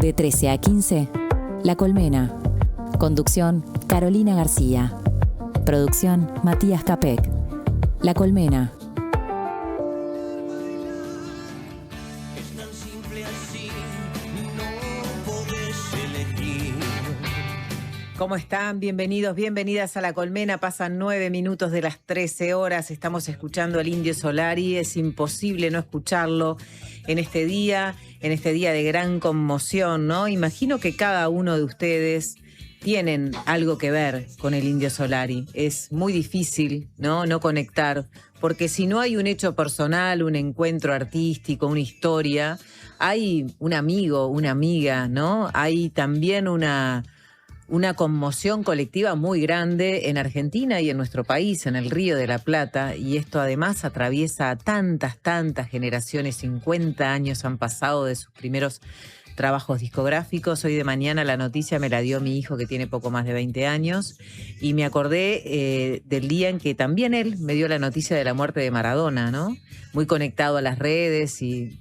De 13 a 15, La Colmena. Conducción, Carolina García. Producción, Matías Capek. La Colmena. Es tan simple así, no podés elegir. ¿Cómo están? Bienvenidos, bienvenidas a La Colmena. Pasan 9 minutos de las 13 horas. Estamos escuchando al Indio Solari. Es imposible no escucharlo en este día de gran conmoción, ¿no? Imagino que cada uno de ustedes tienen algo que ver con el Indio Solari. Es muy difícil, ¿no? No conectar, porque si no hay un hecho personal, un encuentro artístico, una historia, hay un amigo, una amiga, ¿no? Hay también una conmoción colectiva muy grande en Argentina y en nuestro país, en el Río de la Plata, y esto además atraviesa a tantas generaciones. 50 años han pasado de sus primeros trabajos discográficos. Hoy de mañana la noticia me la dio mi hijo, que tiene poco más de 20 años, y me acordé del día en que también él me dio la noticia de la muerte de Maradona, ¿no? Muy conectado a las redes y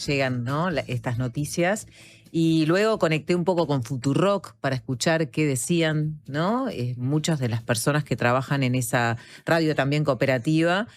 llegan, ¿no?, estas noticias. Y luego conecté un poco con Futurock para escuchar qué decían, ¿no? Muchas de las personas que trabajan en esa radio también cooperativa,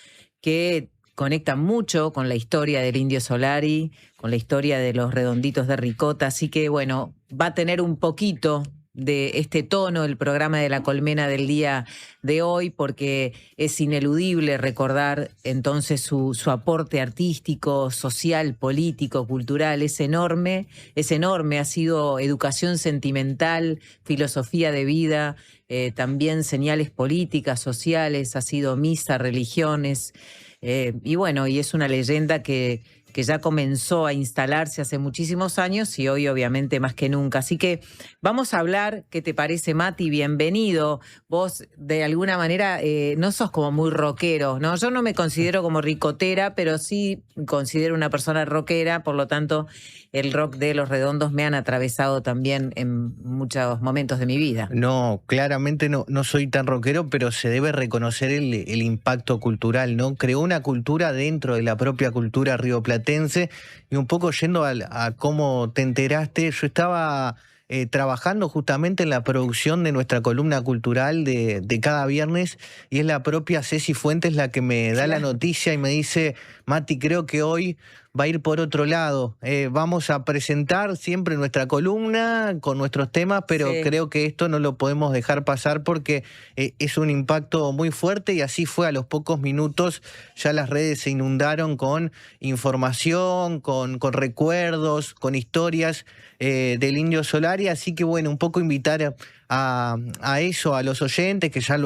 que conectan mucho con la historia del Indio Solari, con la historia de los Redonditos de Ricota. Así que, bueno, va a tener un poquito de este tono el programa de La Colmena del día de hoy, porque es ineludible recordar entonces su aporte artístico, social, político, cultural. Es enorme, ha sido educación sentimental, filosofía de vida, también señales políticas, sociales, ha sido misa, religiones, y bueno, y es una leyenda que ya comenzó a instalarse hace muchísimos años y hoy obviamente más que nunca. Así que vamos a hablar. ¿Qué te parece, Mati? Bienvenido. Vos de alguna manera no sos como muy rockero, ¿no? Yo no me considero como ricotera, pero sí considero una persona rockera, por lo tanto el rock de Los Redondos me han atravesado también en muchos momentos de mi vida. No, claramente no soy tan rockero, pero se debe reconocer el impacto cultural, ¿no? Creó una cultura dentro de la propia cultura rioplatense, y un poco yendo a cómo te enteraste. Yo estaba trabajando justamente en la producción de nuestra columna cultural de cada viernes, y es la propia Ceci Fuentes la que me da la noticia y me dice: Mati, creo que hoy va a ir por otro lado. Vamos a presentar siempre nuestra columna con nuestros temas, pero Sí. creo que esto no lo podemos dejar pasar porque es un impacto muy fuerte, y así fue. A los pocos minutos ya las redes se inundaron con información, con recuerdos, con historias del Indio Solari. Así que bueno, un poco invitar a eso a los oyentes, que ya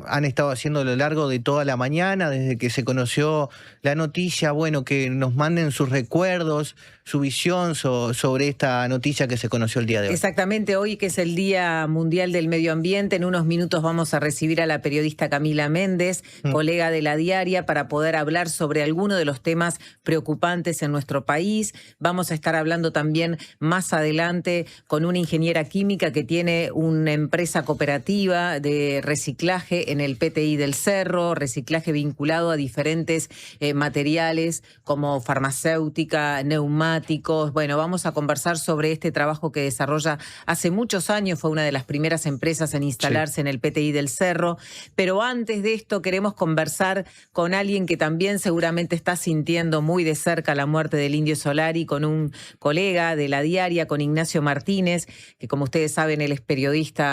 han estado haciendo a lo largo de toda la mañana, desde que se conoció la noticia. Bueno, que nos manden sus recuerdos, su visión sobre esta noticia que se conoció el día de hoy. Exactamente, hoy que es el Día Mundial del Medio Ambiente, en unos minutos vamos a recibir a la periodista Camila Méndez, colega de La Diaria, para poder hablar sobre algunos de los temas preocupantes en nuestro país. Vamos a estar hablando también más adelante con una ingeniera química que tiene una empresa cooperativa de reciclaje en el PTI del Cerro, reciclaje vinculado a diferentes materiales como farmacéutica, neumáticos. Bueno, vamos a conversar sobre este trabajo que desarrolla hace muchos años. Fue una de las primeras empresas en instalarse en el PTI del Cerro. Pero antes de esto queremos conversar con alguien que también seguramente está sintiendo muy de cerca la muerte del Indio Solari, con un colega de La Diaria, con Ignacio Martínez, que como ustedes saben, él es periodista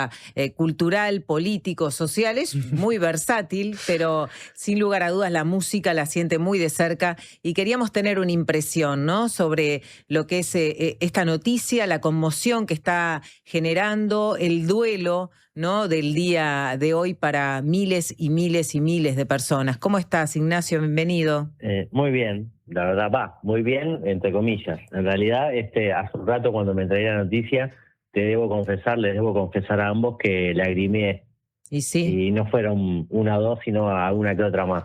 cultural, político, social, es muy versátil, pero sin lugar a dudas la música la siente muy de cerca, y queríamos tener una impresión, ¿no?, sobre lo que es esta noticia, la conmoción que está generando, el duelo, ¿no?, del día de hoy para miles y miles y miles de personas. ¿Cómo estás, Ignacio? Bienvenido. Muy bien, la verdad, muy bien, entre comillas. En realidad, hace un rato cuando me traía la noticia, les debo confesar a ambos que lagrimeé. Y sí. Y no fueron una o dos, sino alguna que otra más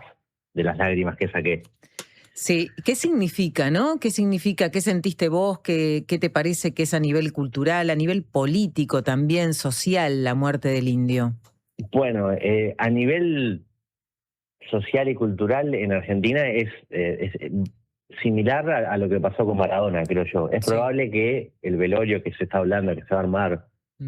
de las lágrimas que saqué. Sí, ¿qué significa, no? ¿Qué significa? ¿Qué sentiste vos? ¿Qué te parece que es a nivel cultural, a nivel político también, social, la muerte del Indio? Bueno, a nivel social y cultural en Argentina es similar a lo que pasó con Maradona, creo yo. Es Sí. probable que el velorio que se está hablando, que se va a armar,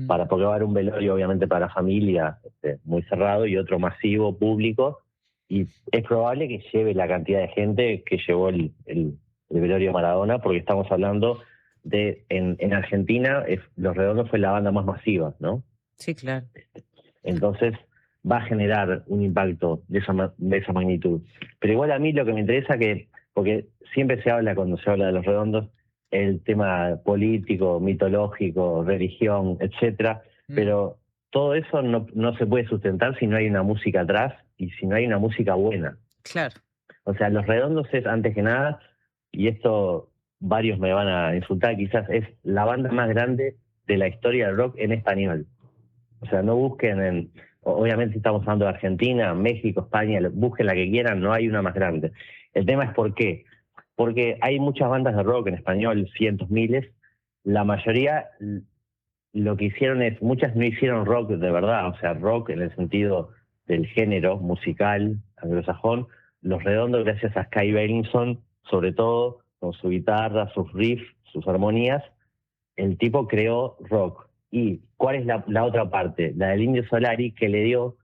porque va a haber un velorio obviamente para la familia, muy cerrado, y otro masivo, público, y es probable que lleve la cantidad de gente que llevó el velorio Maradona, porque estamos hablando de, en Argentina, Los Redondos fue la banda más masiva, ¿no? Sí, claro. Entonces va a generar un impacto de esa magnitud. Pero igual a mí lo que me interesa porque siempre se habla, cuando se habla de Los Redondos, el tema político, mitológico, religión, etcétera, pero todo eso no se puede sustentar si no hay una música atrás y si no hay una música buena. Claro. O sea, Los Redondos es, antes que nada, y esto varios me van a insultar, quizás es la banda más grande de la historia del rock en español. O sea, no busquen obviamente estamos hablando de Argentina, México, España, busquen la que quieran, no hay una más grande. El tema es por qué. Porque hay muchas bandas de rock en español, cientos, miles. La mayoría lo que hicieron muchas no hicieron rock de verdad, o sea, rock en el sentido del género musical anglosajón. Los Redondos, gracias a Sky Beilinson, sobre todo, con su guitarra, sus riffs, sus armonías, el tipo creó rock. ¿Y cuál es la otra parte? La del Indio Solari, que le dio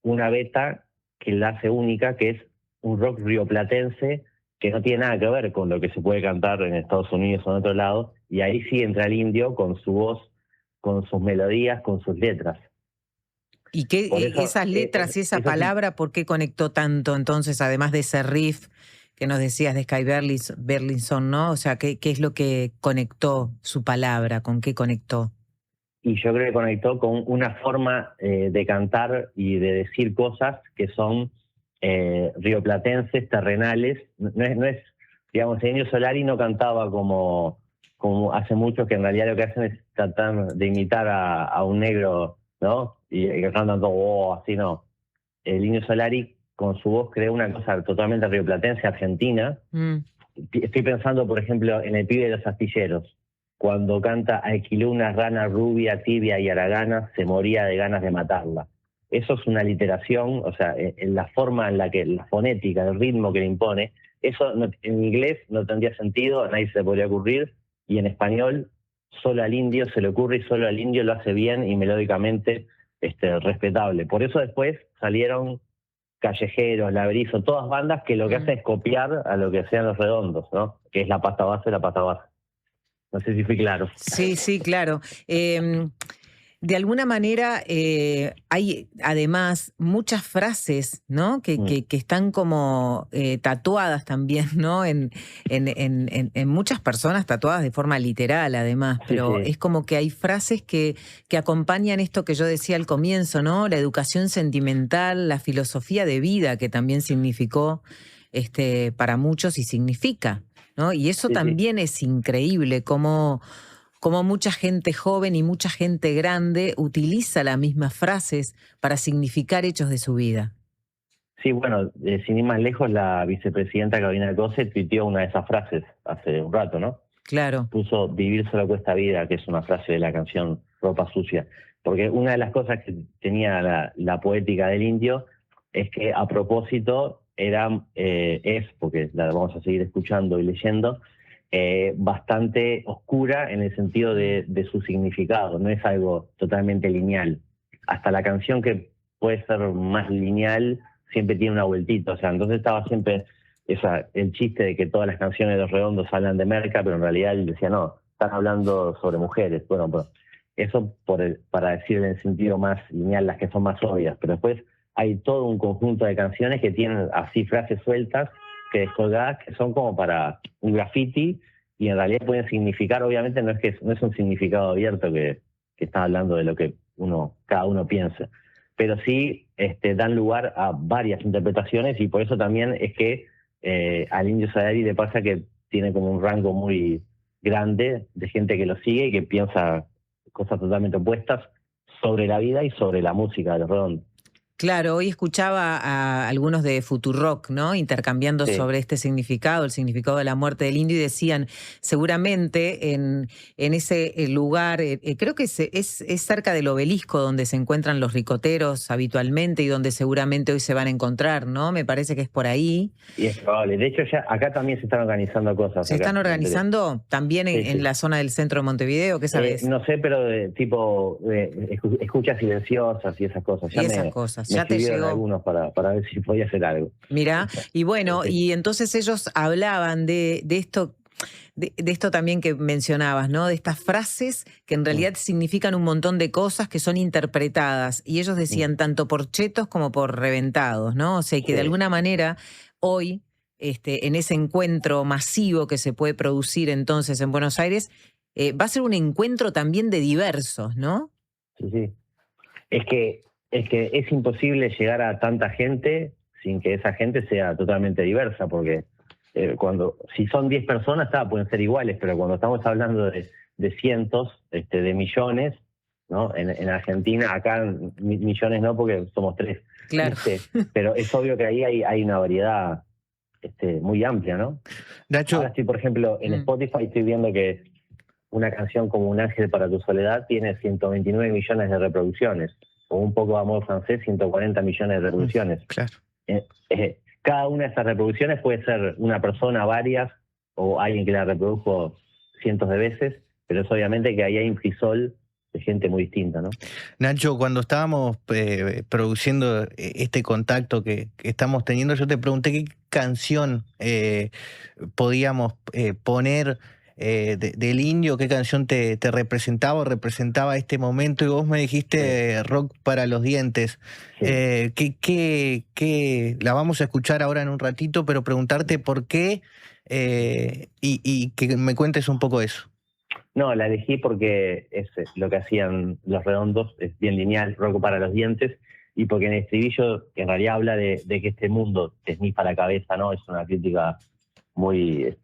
una beta que la hace única, que es un rock rioplatense que no tiene nada que ver con lo que se puede cantar en Estados Unidos o en otro lado, y ahí sí entra el indio con su voz, con sus melodías, con sus letras. ¿Y qué esas letras y esa palabra, por qué conectó tanto entonces, además de ese riff que nos decías de Sky Beilinson, ¿no? O sea, ¿qué es lo que conectó su palabra? ¿Con qué conectó? Y yo creo que conectó con una forma de cantar y de decir cosas que son rioplatenses, terrenales. No es, digamos, el Indio Solari no cantaba como hace muchos, que en realidad lo que hacen es tratar de imitar a un negro, ¿no? Y que cantan todo, así no. El Indio Solari con su voz creó una cosa totalmente rioplatense, argentina. Estoy pensando, por ejemplo, en El pibe de los astilleros. Cuando canta alquiló una rana rubia, tibia y haragana, se moría de ganas de matarla. Eso es una literación, o sea, en la forma en la que, la fonética, el ritmo que le impone, eso en inglés no tendría sentido, a nadie se le podría ocurrir, y en español solo al indio se le ocurre y solo al indio lo hace bien y melódicamente respetable. Por eso después salieron Callejeros, Laberizo, todas bandas que lo que hacen es copiar a lo que hacían Los Redondos, ¿no? Que es la pasta base, la pasta base. No sé si fui claro. Sí, claro. De alguna manera hay además muchas frases, ¿no? Que están como tatuadas también, ¿no? En muchas personas, tatuadas de forma literal además, pero Sí. es como que hay frases que acompañan esto que yo decía al comienzo, ¿no? La educación sentimental, la filosofía de vida que también significó para muchos y significa, ¿no? Y eso también es increíble, como mucha gente joven y mucha gente grande utiliza las mismas frases para significar hechos de su vida. Sí, bueno, sin ir más lejos, la vicepresidenta Carolina Cose tuiteó una de esas frases hace un rato, ¿no? Claro. Puso "vivir solo cuesta vida", que es una frase de la canción Ropa Sucia. Porque una de las cosas que tenía la poética del indio es que, a propósito, porque la vamos a seguir escuchando y leyendo, bastante oscura en el sentido de su significado, no es algo totalmente lineal. Hasta la canción, que puede ser más lineal, siempre tiene una vueltita, o sea, entonces estaba siempre el chiste de que todas las canciones de Los Redondos hablan de merca, pero en realidad él decía, no, están hablando sobre mujeres. Bueno, pero eso para decir en el sentido más lineal, las que son más obvias, pero después hay todo un conjunto de canciones que tienen así frases sueltas, que descolgadas, que son como para un graffiti, y en realidad pueden significar, obviamente no es un significado abierto que está hablando de lo que cada uno piensa, pero sí dan lugar a varias interpretaciones, y por eso también es que al Indio Solari le pasa que tiene como un rango muy grande de gente que lo sigue y que piensa cosas totalmente opuestas sobre la vida y sobre la música de Los Redondos. Claro, hoy escuchaba a algunos de Futurock, ¿no? Intercambiando Sí, sobre este significado, el significado de la muerte del indio, y decían, seguramente en ese lugar, creo que es cerca del obelisco donde se encuentran los ricoteros habitualmente y donde seguramente hoy se van a encontrar, ¿no? Me parece que es por ahí. y es probable. De hecho, ya acá también se están organizando cosas, ¿Se acá, están me enteré. organizando también Sí, en sí. la zona del centro de Montevideo? ¿Qué sabes? No sé, pero de tipo escuchas silenciosas y esas cosas. Y Ya esas cosas. me Ya te escribieron llegó. algunos para ver si podía hacer algo. Mirá, y bueno, Sí, y entonces ellos hablaban de esto, de esto también que mencionabas, ¿no? De estas frases que en mm, realidad significan un montón de cosas que son interpretadas. Y ellos mm, decían tanto por chetos como por reventados, ¿no? O sea, y que de sí. alguna manera hoy, en ese encuentro masivo que se puede producir entonces en Buenos Aires, va a ser un encuentro también de diversos, ¿no? Sí, sí. Es que, es imposible llegar a tanta gente sin que esa gente sea totalmente diversa, porque si son 10 personas, pueden ser iguales, pero cuando estamos hablando de cientos, de millones, ¿no? En Argentina, acá millones no, porque somos 3, Claro. pero es obvio que ahí hay una variedad muy amplia, ¿no? Ahora Nacho, estoy, por ejemplo, en Mm. Spotify estoy viendo que una canción como Un ángel para tu soledad tiene 129 millones de reproducciones, o Un poco de amor francés, 140 millones de reproducciones. claro. Cada una de esas reproducciones puede ser una persona, varias, o alguien que la reprodujo cientos de veces, pero es obviamente que ahí hay un crisol de gente muy distinta, ¿no? Nacho, cuando estábamos produciendo este contacto que estamos teniendo, yo te pregunté qué canción podíamos poner del indio, qué canción te representaba o representaba este momento, y vos me dijiste Rock para los dientes. Sí. La vamos a escuchar ahora en un ratito, pero preguntarte por qué y que me cuentes un poco eso. No, la elegí porque es lo que hacían Los Redondos, es bien lineal, Rock para los dientes, y porque en el estribillo en realidad habla de que este mundo te esnifa la cabeza, ¿no? Es una crítica muy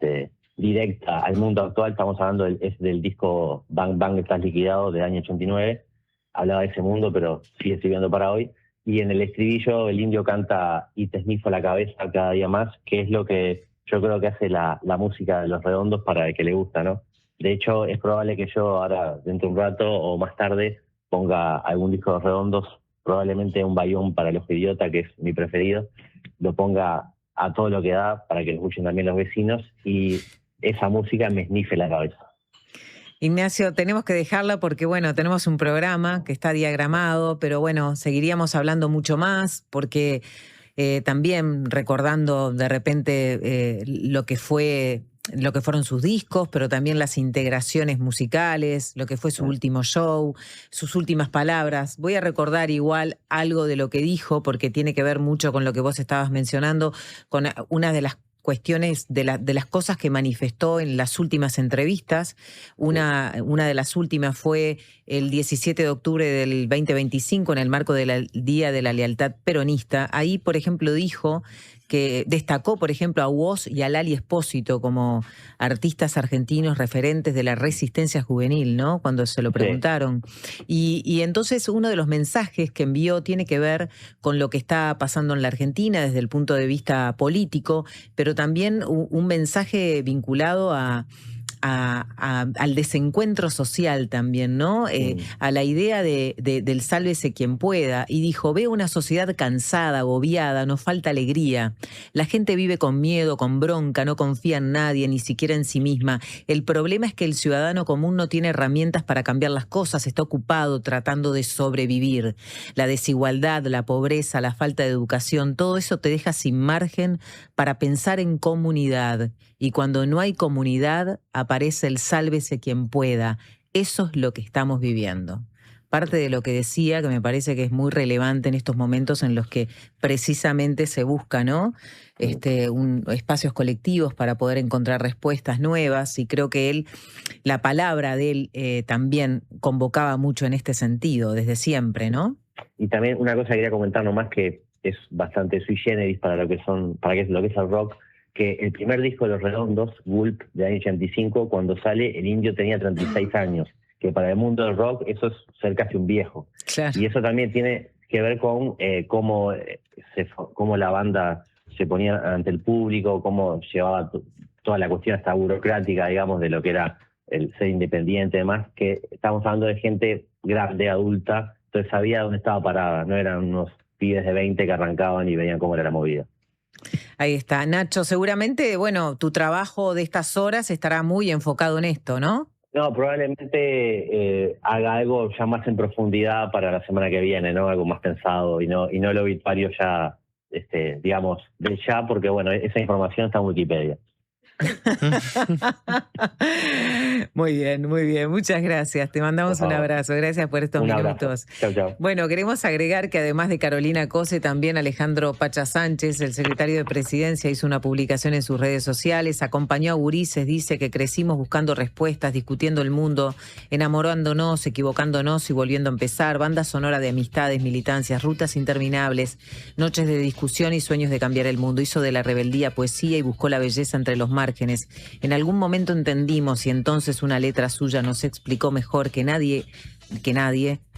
directa al mundo actual. Estamos hablando del disco Bang Bang Estás Liquidado del año 89. Hablaba de ese mundo, pero sigue sirviendo para hoy. Y en el estribillo el indio canta y te esnifo la cabeza cada día más, que es lo que yo creo que hace la música de Los Redondos para el que le gusta, ¿no? De hecho, es probable que yo ahora, dentro de un rato o más tarde, ponga algún disco de Los Redondos, probablemente un Bayón para los Idiota, que es mi preferido, lo ponga a todo lo que da para que lo escuchen también los vecinos y esa música me esnife la cabeza. Ignacio, tenemos que dejarla porque, bueno, tenemos un programa que está diagramado, pero bueno, seguiríamos hablando mucho más porque también recordando de repente lo que fueron sus discos, pero también las integraciones musicales, lo que fue su último show, sus últimas palabras. Voy a recordar igual algo de lo que dijo, porque tiene que ver mucho con lo que vos estabas mencionando, con una de las cuestiones de las cosas que manifestó en las últimas entrevistas. Una de las últimas fue el 17 de octubre del 2025, en el marco del Día de la Lealtad Peronista. Ahí, por ejemplo, dijo que destacó, por ejemplo, a Woz y a Lali Espósito como artistas argentinos referentes de la resistencia juvenil, ¿no? Cuando se lo preguntaron. Y entonces uno de los mensajes que envió tiene que ver con lo que está pasando en la Argentina desde el punto de vista político, pero también un mensaje vinculado al desencuentro social también, ¿no? A la idea del sálvese quien pueda. Y dijo, veo una sociedad cansada, agobiada, nos falta alegría. La gente vive con miedo, con bronca, no confía en nadie, ni siquiera en sí misma. El problema es que el ciudadano común no tiene herramientas para cambiar las cosas, está ocupado tratando de sobrevivir. La desigualdad, la pobreza, la falta de educación, todo eso te deja sin margen para pensar en comunidad. Y cuando no hay comunidad, aparece el sálvese quien pueda. Eso es lo que estamos viviendo. Parte de lo que decía, que me parece que es muy relevante en estos momentos en los que precisamente se busca, ¿no? Espacios colectivos para poder encontrar respuestas nuevas, y creo que la palabra de él también convocaba mucho en este sentido, desde siempre, ¿no? Y también una cosa que quería comentar nomás, que es bastante sui generis para lo que es lo que es el rock, que el primer disco de Los Redondos, Gulp, de año 85, cuando sale, el indio tenía 36 años, que para el mundo del rock eso es ser casi un viejo. Claro. Y eso también tiene que ver con cómo la banda se ponía ante el público, cómo llevaba toda la cuestión hasta burocrática, digamos, de lo que era el ser independiente, además que estamos hablando de gente grande, adulta, entonces sabía dónde estaba parada, no eran unos pibes de 20 que arrancaban y veían cómo era la movida. Ahí está. Nacho, seguramente, bueno, tu trabajo de estas horas estará muy enfocado en esto, ¿no? No, probablemente haga algo ya más en profundidad para la semana que viene, ¿no? Algo más pensado y no el obituario ya, digamos, del ya, porque bueno, esa información está en Wikipedia. Muy bien, muchas gracias, te mandamos un abrazo, gracias por estos minutos. Chau, chau. Bueno, queremos agregar que además de Carolina Cose, también Alejandro Pacha Sánchez, el secretario de Presidencia, hizo una publicación en sus redes sociales, acompañó a gurises, dice que crecimos buscando respuestas, discutiendo el mundo, enamorándonos, equivocándonos y volviendo a empezar, banda sonora de amistades, militancias, rutas interminables, noches de discusión y sueños de cambiar el mundo, hizo de la rebeldía poesía y buscó la belleza entre los márgenes. En algún momento entendimos y entonces una letra suya nos explicó mejor que nadie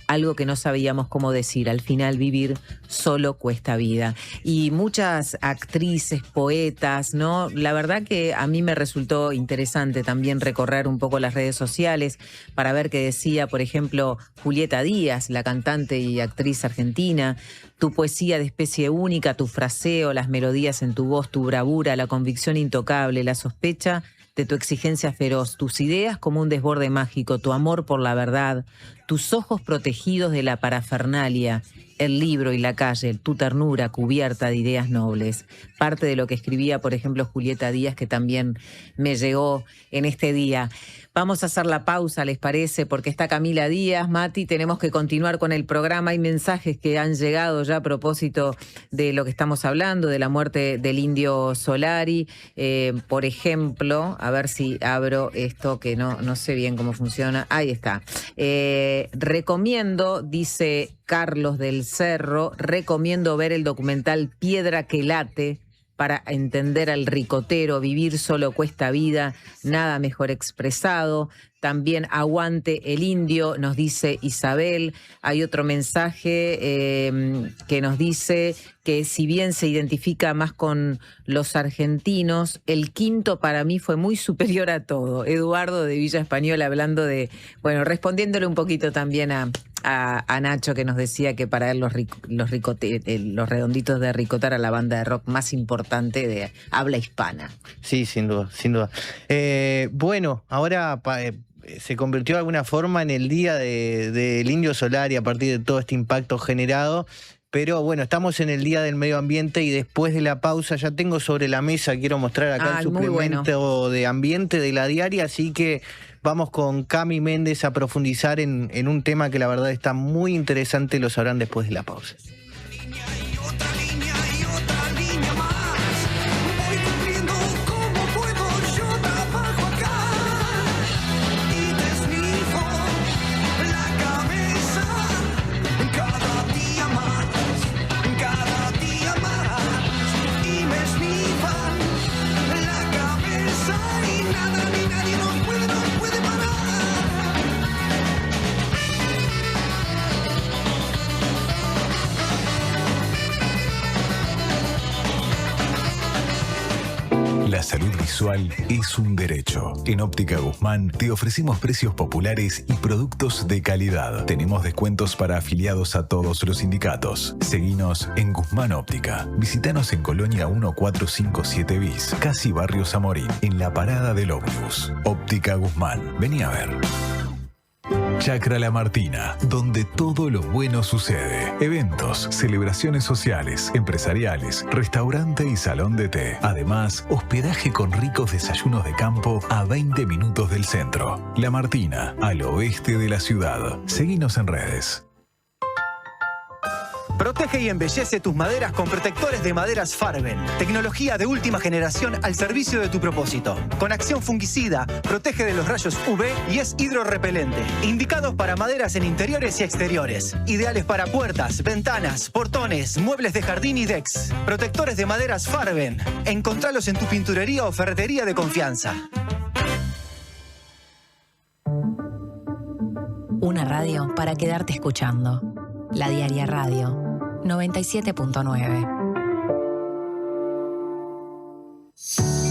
algo que no sabíamos cómo decir. Al final vivir solo cuesta vida. Y muchas actrices, poetas, ¿no? La verdad que a mí me resultó interesante también recorrer un poco las redes sociales para ver qué decía, por ejemplo, Julieta Díaz, la cantante y actriz argentina. Tu poesía de especie única, tu fraseo, las melodías en tu voz, tu bravura, la convicción intocable, la sospecha de tu exigencia feroz, tus ideas como un desborde mágico, tu amor por la verdad, tus ojos protegidos de la parafernalia, el libro y la calle, tu ternura cubierta de ideas nobles. Parte de lo que escribía, por ejemplo, Julieta Díaz, que también me llegó en este día. Vamos a hacer la pausa, ¿les parece? Porque está Camila Díaz, Mati, tenemos que continuar con el programa. Hay mensajes que han llegado ya a propósito de lo que estamos hablando, de la muerte del Indio Solari. Por ejemplo, a ver si abro esto que no sé bien cómo funciona. Ahí está. Recomiendo, dice Carlos del Cerro, recomiendo ver el documental Piedra que late para entender al ricotero. Vivir solo cuesta vida, nada mejor expresado. También aguante el indio, nos dice Isabel. Hay otro mensaje que nos dice que si bien se identifica más con los argentinos, el quinto para mí fue muy superior a todo. Eduardo de Villa Española hablando de, bueno, respondiéndole un poquito también a Nacho, que nos decía que para él los redonditos de Ricotar a la banda de rock más importante de habla hispana. Sí, sin duda, sin duda. Bueno, ahora se convirtió de alguna forma en el día del Indio Solari a partir de todo este impacto generado. Pero bueno, estamos en el Día del Medio Ambiente y después de la pausa ya tengo sobre la mesa, quiero mostrar acá el suplemento de ambiente de la diaria, así que vamos con Cami Méndez a profundizar en un tema que la verdad está muy interesante, lo sabrán después de la pausa. La salud visual es un derecho. En Óptica Guzmán te ofrecemos precios populares y productos de calidad. Tenemos descuentos para afiliados a todos los sindicatos. Seguinos en Guzmán Óptica. Visítanos en Colonia 1457 bis, casi Barrio Zamorín, en la parada del ómnibus. Óptica Guzmán. Vení a ver. Chacra La Martina, donde todo lo bueno sucede. Eventos, celebraciones sociales, empresariales, restaurante y salón de té. Además, hospedaje con ricos desayunos de campo a 20 minutos del centro. La Martina, al oeste de la ciudad. Seguinos en redes. Protege y embellece tus maderas con protectores de maderas Farben. Tecnología de última generación al servicio de tu propósito. Con acción fungicida, protege de los rayos UV y es hidrorrepelente. Indicados para maderas en interiores y exteriores. Ideales para puertas, ventanas, portones, muebles de jardín y decks. Protectores de maderas Farben. Encontralos en tu pinturería o ferretería de confianza. Una radio para quedarte escuchando. La Diaria Radio 97.9.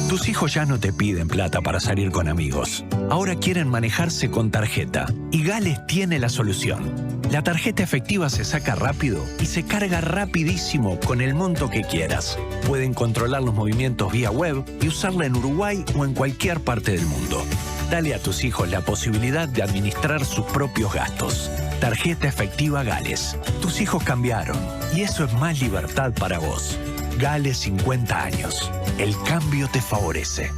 Tus hijos ya no te piden plata para salir con amigos. Ahora quieren manejarse con tarjeta. Y Gales tiene la solución. La tarjeta efectiva se saca rápido y se carga rapidísimo con el monto que quieras. Pueden controlar los movimientos vía web y usarla en Uruguay o en cualquier parte del mundo. Dale a tus hijos la posibilidad de administrar sus propios gastos. Tarjeta efectiva Gales. Tus hijos cambiaron y eso es más libertad para vos. Gales 50 años. El cambio te favorece.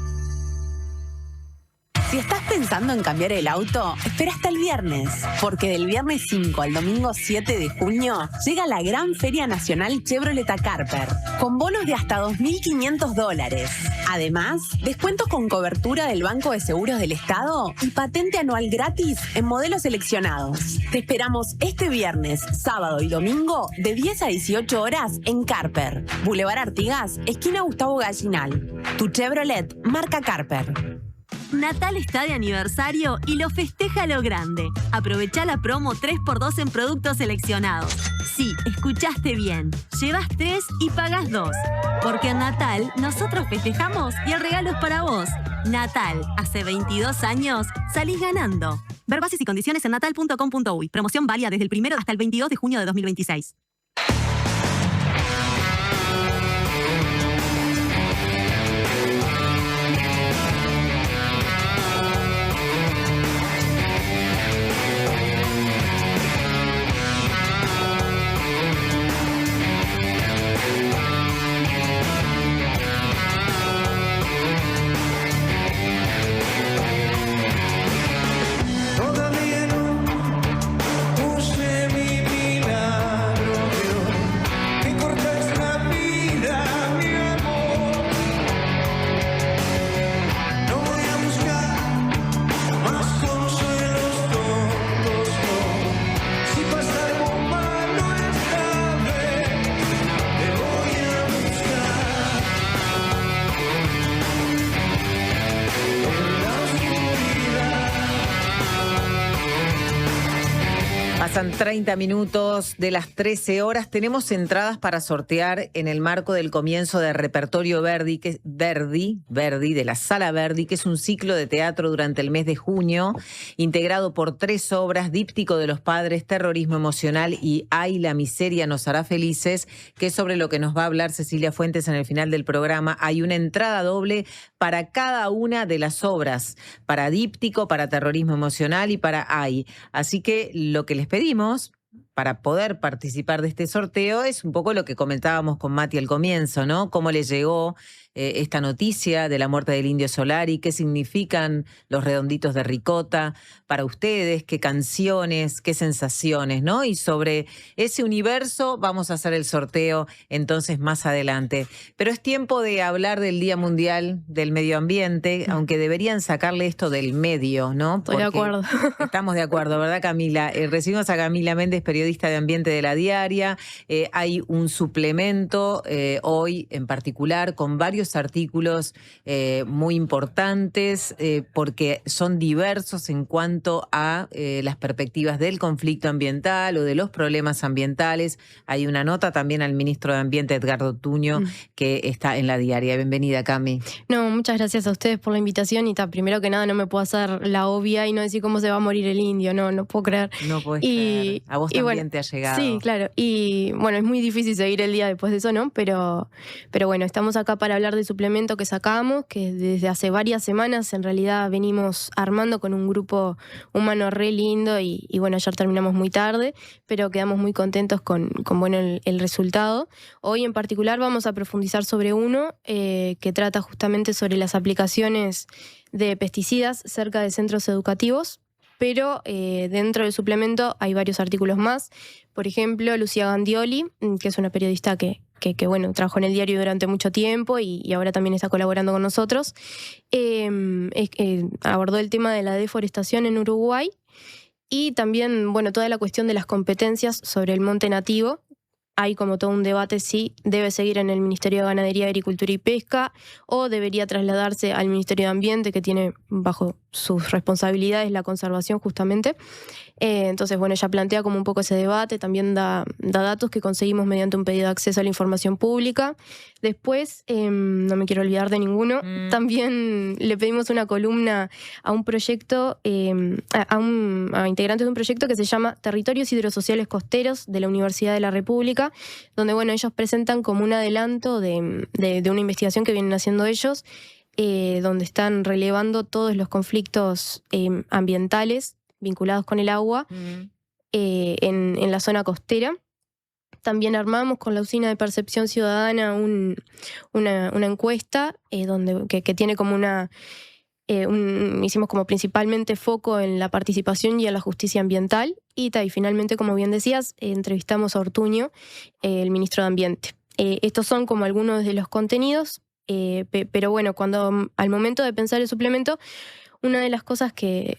Si estás pensando en cambiar el auto, espera hasta el viernes, porque del viernes 5 al domingo 7 de junio llega la gran Feria Nacional Chevrolet a Carper, con bonos de hasta $2.500. Además, descuentos con cobertura del Banco de Seguros del Estado y patente anual gratis en modelos seleccionados. Te esperamos este viernes, sábado y domingo de 10 a 18 horas en Carper, Boulevard Artigas, esquina Gustavo Gallinal. Tu Chevrolet marca Carper. Natal está de aniversario y lo festeja a lo grande. Aprovecha la promo 3x2 en productos seleccionados. Sí, escuchaste bien. Llevas 3 y pagas 2. Porque en Natal nosotros festejamos y el regalo es para vos. Natal, hace 22 años, salís ganando. Ver bases y condiciones en natal.com.uy. Promoción válida desde el 1 hasta el 22 de junio de 2026. Todavía no puse mi milagro, que cortas la vida, mi amor. No voy a buscar más consuelos tontos, no. Si pasa algo malo esta vez, te voy a buscar. En la oscuridad. Pasan 30 minutos de las 13 horas. Tenemos entradas para sortear en el marco del comienzo de Repertorio Verdi, de la Sala Verdi, que es un ciclo de teatro durante el mes de junio, integrado por 3 obras: Díptico de los Padres, Terrorismo Emocional y Ay, la miseria nos hará felices, que es sobre lo que nos va a hablar Cecilia Fuentes en el final del programa. Hay una entrada doble para cada una de las obras, para Díptico, para Terrorismo Emocional y para Ay. Así que lo que les pedimos para poder participar de este sorteo es un poco lo que comentábamos con Mati al comienzo, ¿no? Cómo le llegó esta noticia de la muerte del Indio Solari, qué significan los redonditos de ricota para ustedes, qué canciones, qué sensaciones, ¿no? Y sobre ese universo vamos a hacer el sorteo entonces más adelante. Pero es tiempo de hablar del Día Mundial del Medio Ambiente, aunque deberían sacarle esto del medio, ¿no? Estoy de acuerdo. Estamos de acuerdo, ¿verdad, Camila? Recibimos a Camila Méndez, periodista de ambiente de La Diaria. Hay un suplemento hoy en particular con varios artículos muy importantes porque son diversos en cuanto a las perspectivas del conflicto ambiental o de los problemas ambientales. Hay una nota también al ministro de Ambiente, Edgardo Tuño, que está en La Diaria. Bienvenida, Cami. No, muchas gracias a ustedes por la invitación y primero que nada no me puedo hacer la obvia y no decir cómo se va a morir el indio, no puedo creer. No puedes creer. A vos también bueno, te ha llegado. Sí, claro. Y bueno, es muy difícil seguir el día después de eso, ¿no? Pero bueno, estamos acá para hablar del suplemento que sacamos, que desde hace varias semanas en realidad venimos armando con un grupo humano re lindo y bueno, ayer terminamos muy tarde, pero quedamos muy contentos con bueno, el resultado. Hoy en particular vamos a profundizar sobre uno que trata justamente sobre las aplicaciones de pesticidas cerca de centros educativos. Pero dentro del suplemento hay varios artículos más. Por ejemplo, Lucía Gandioli, que es una periodista que bueno, trabajó en el diario durante mucho tiempo y ahora también está colaborando con nosotros, abordó el tema de la deforestación en Uruguay y también, bueno, toda la cuestión de las competencias sobre el monte nativo. Hay como todo un debate si debe seguir en el Ministerio de Ganadería, Agricultura y Pesca o debería trasladarse al Ministerio de Ambiente, que tiene bajo sus responsabilidades la conservación justamente. Entonces, bueno, ella plantea como un poco ese debate, también da datos que conseguimos mediante un pedido de acceso a la información pública. Después, no me quiero olvidar de ninguno, también le pedimos una columna a un proyecto, a integrantes de un proyecto que se llama Territorios Hidrosociales Costeros de la Universidad de la República, donde, bueno, ellos presentan como un adelanto de una investigación que vienen haciendo ellos, donde están relevando todos los conflictos ambientales vinculados con el agua en la zona costera. También armamos con la Usina de Percepción Ciudadana una encuesta que tiene como hicimos como principalmente foco en la participación y en la justicia ambiental. Y finalmente, como bien decías, entrevistamos a Ortuño, el ministro de Ambiente. Estos son como algunos de los contenidos, pero bueno, al momento de pensar el suplemento, una de las cosas que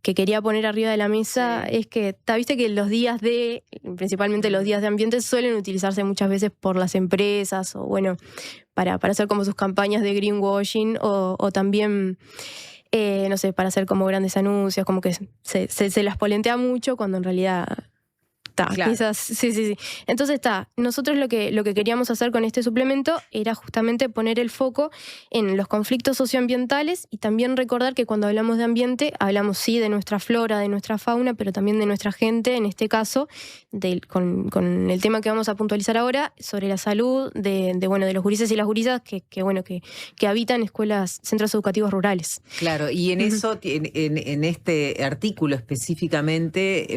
quería poner arriba de la mesa es que, viste que principalmente los días de ambiente, suelen utilizarse muchas veces por las empresas, o bueno, para hacer como sus campañas de greenwashing, o también, no sé, para hacer como grandes anuncios, como que se las polentea mucho, cuando en realidad... Claro. Quizás, sí. Entonces nosotros lo que queríamos hacer con este suplemento era justamente poner el foco en los conflictos socioambientales, y también recordar que cuando hablamos de ambiente hablamos sí de nuestra flora, de nuestra fauna, pero también de nuestra gente, en este caso con el tema que vamos a puntualizar ahora, sobre la salud de los gurises y las gurisas que habitan escuelas, centros educativos rurales. Claro, y en eso, en este artículo específicamente,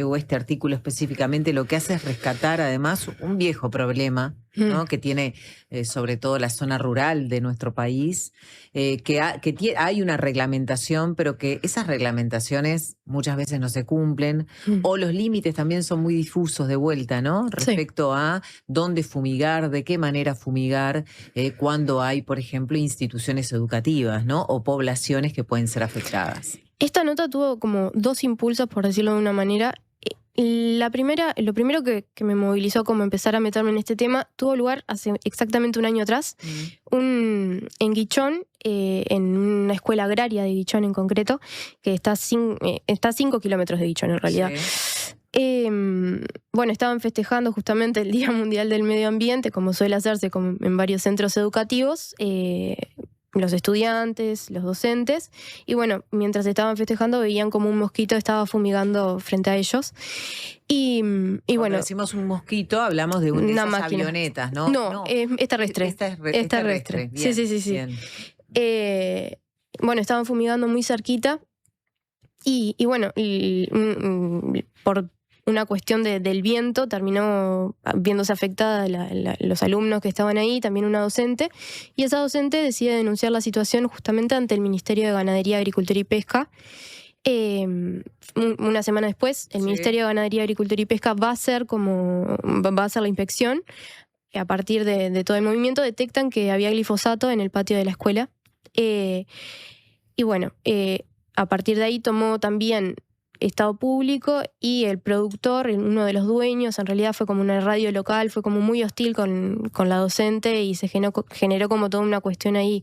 lo que hace es rescatar además un viejo problema, ¿no? Que tiene sobre todo la zona rural de nuestro país, hay una reglamentación, pero que esas reglamentaciones muchas veces no se cumplen, o los límites también son muy difusos de vuelta, ¿no? Respecto a dónde fumigar, de qué manera fumigar, cuando hay, por ejemplo, instituciones educativas, ¿no? O poblaciones que pueden ser afectadas. Esta nota tuvo como dos impulsos, por decirlo de una manera. Lo primero que me movilizó como empezar a meterme en este tema tuvo lugar hace exactamente un año atrás, en Guichón, en una escuela agraria de Guichón en concreto, que está a 5 kilómetros de Guichón en realidad. Sí. Estaban festejando justamente el Día Mundial del Medio Ambiente, como suele hacerse en varios centros educativos, los estudiantes, los docentes, y bueno, mientras estaban festejando veían como un mosquito estaba fumigando frente a ellos. Y bueno, decimos un mosquito, hablamos de una máquina. Avionetas, ¿no? No, es terrestre. Es terrestre. Bien, sí. Estaban fumigando muy cerquita, y por una cuestión del viento terminó viéndose afectada los alumnos que estaban ahí, también una docente, y esa docente decide denunciar la situación justamente ante el Ministerio de Ganadería, Agricultura y Pesca. Una semana después, el Ministerio de Ganadería, Agricultura y Pesca va a hacer la inspección. A partir de todo el movimiento detectan que había glifosato en el patio de la escuela. A partir de ahí tomó también Estado Público, y el productor, uno de los dueños, en realidad fue como una radio local, fue como muy hostil con la docente, y se generó como toda una cuestión ahí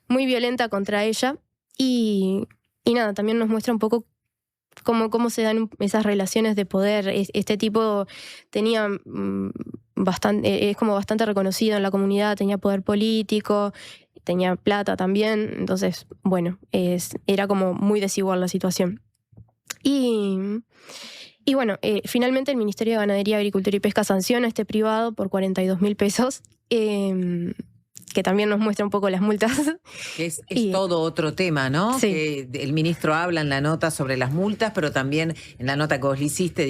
muy violenta contra ella. Y nada, también nos muestra un poco cómo se dan esas relaciones de poder. Este tipo tenía es como bastante reconocido en la comunidad, tenía poder político, tenía plata también, entonces, era como muy desigual la situación. Finalmente el Ministerio de Ganadería, Agricultura y Pesca sanciona a este privado por 42.000 pesos, que también nos muestra un poco las multas. Es todo otro tema, ¿no? Sí. Que el ministro habla en la nota sobre las multas, pero también en la nota que vos le hiciste,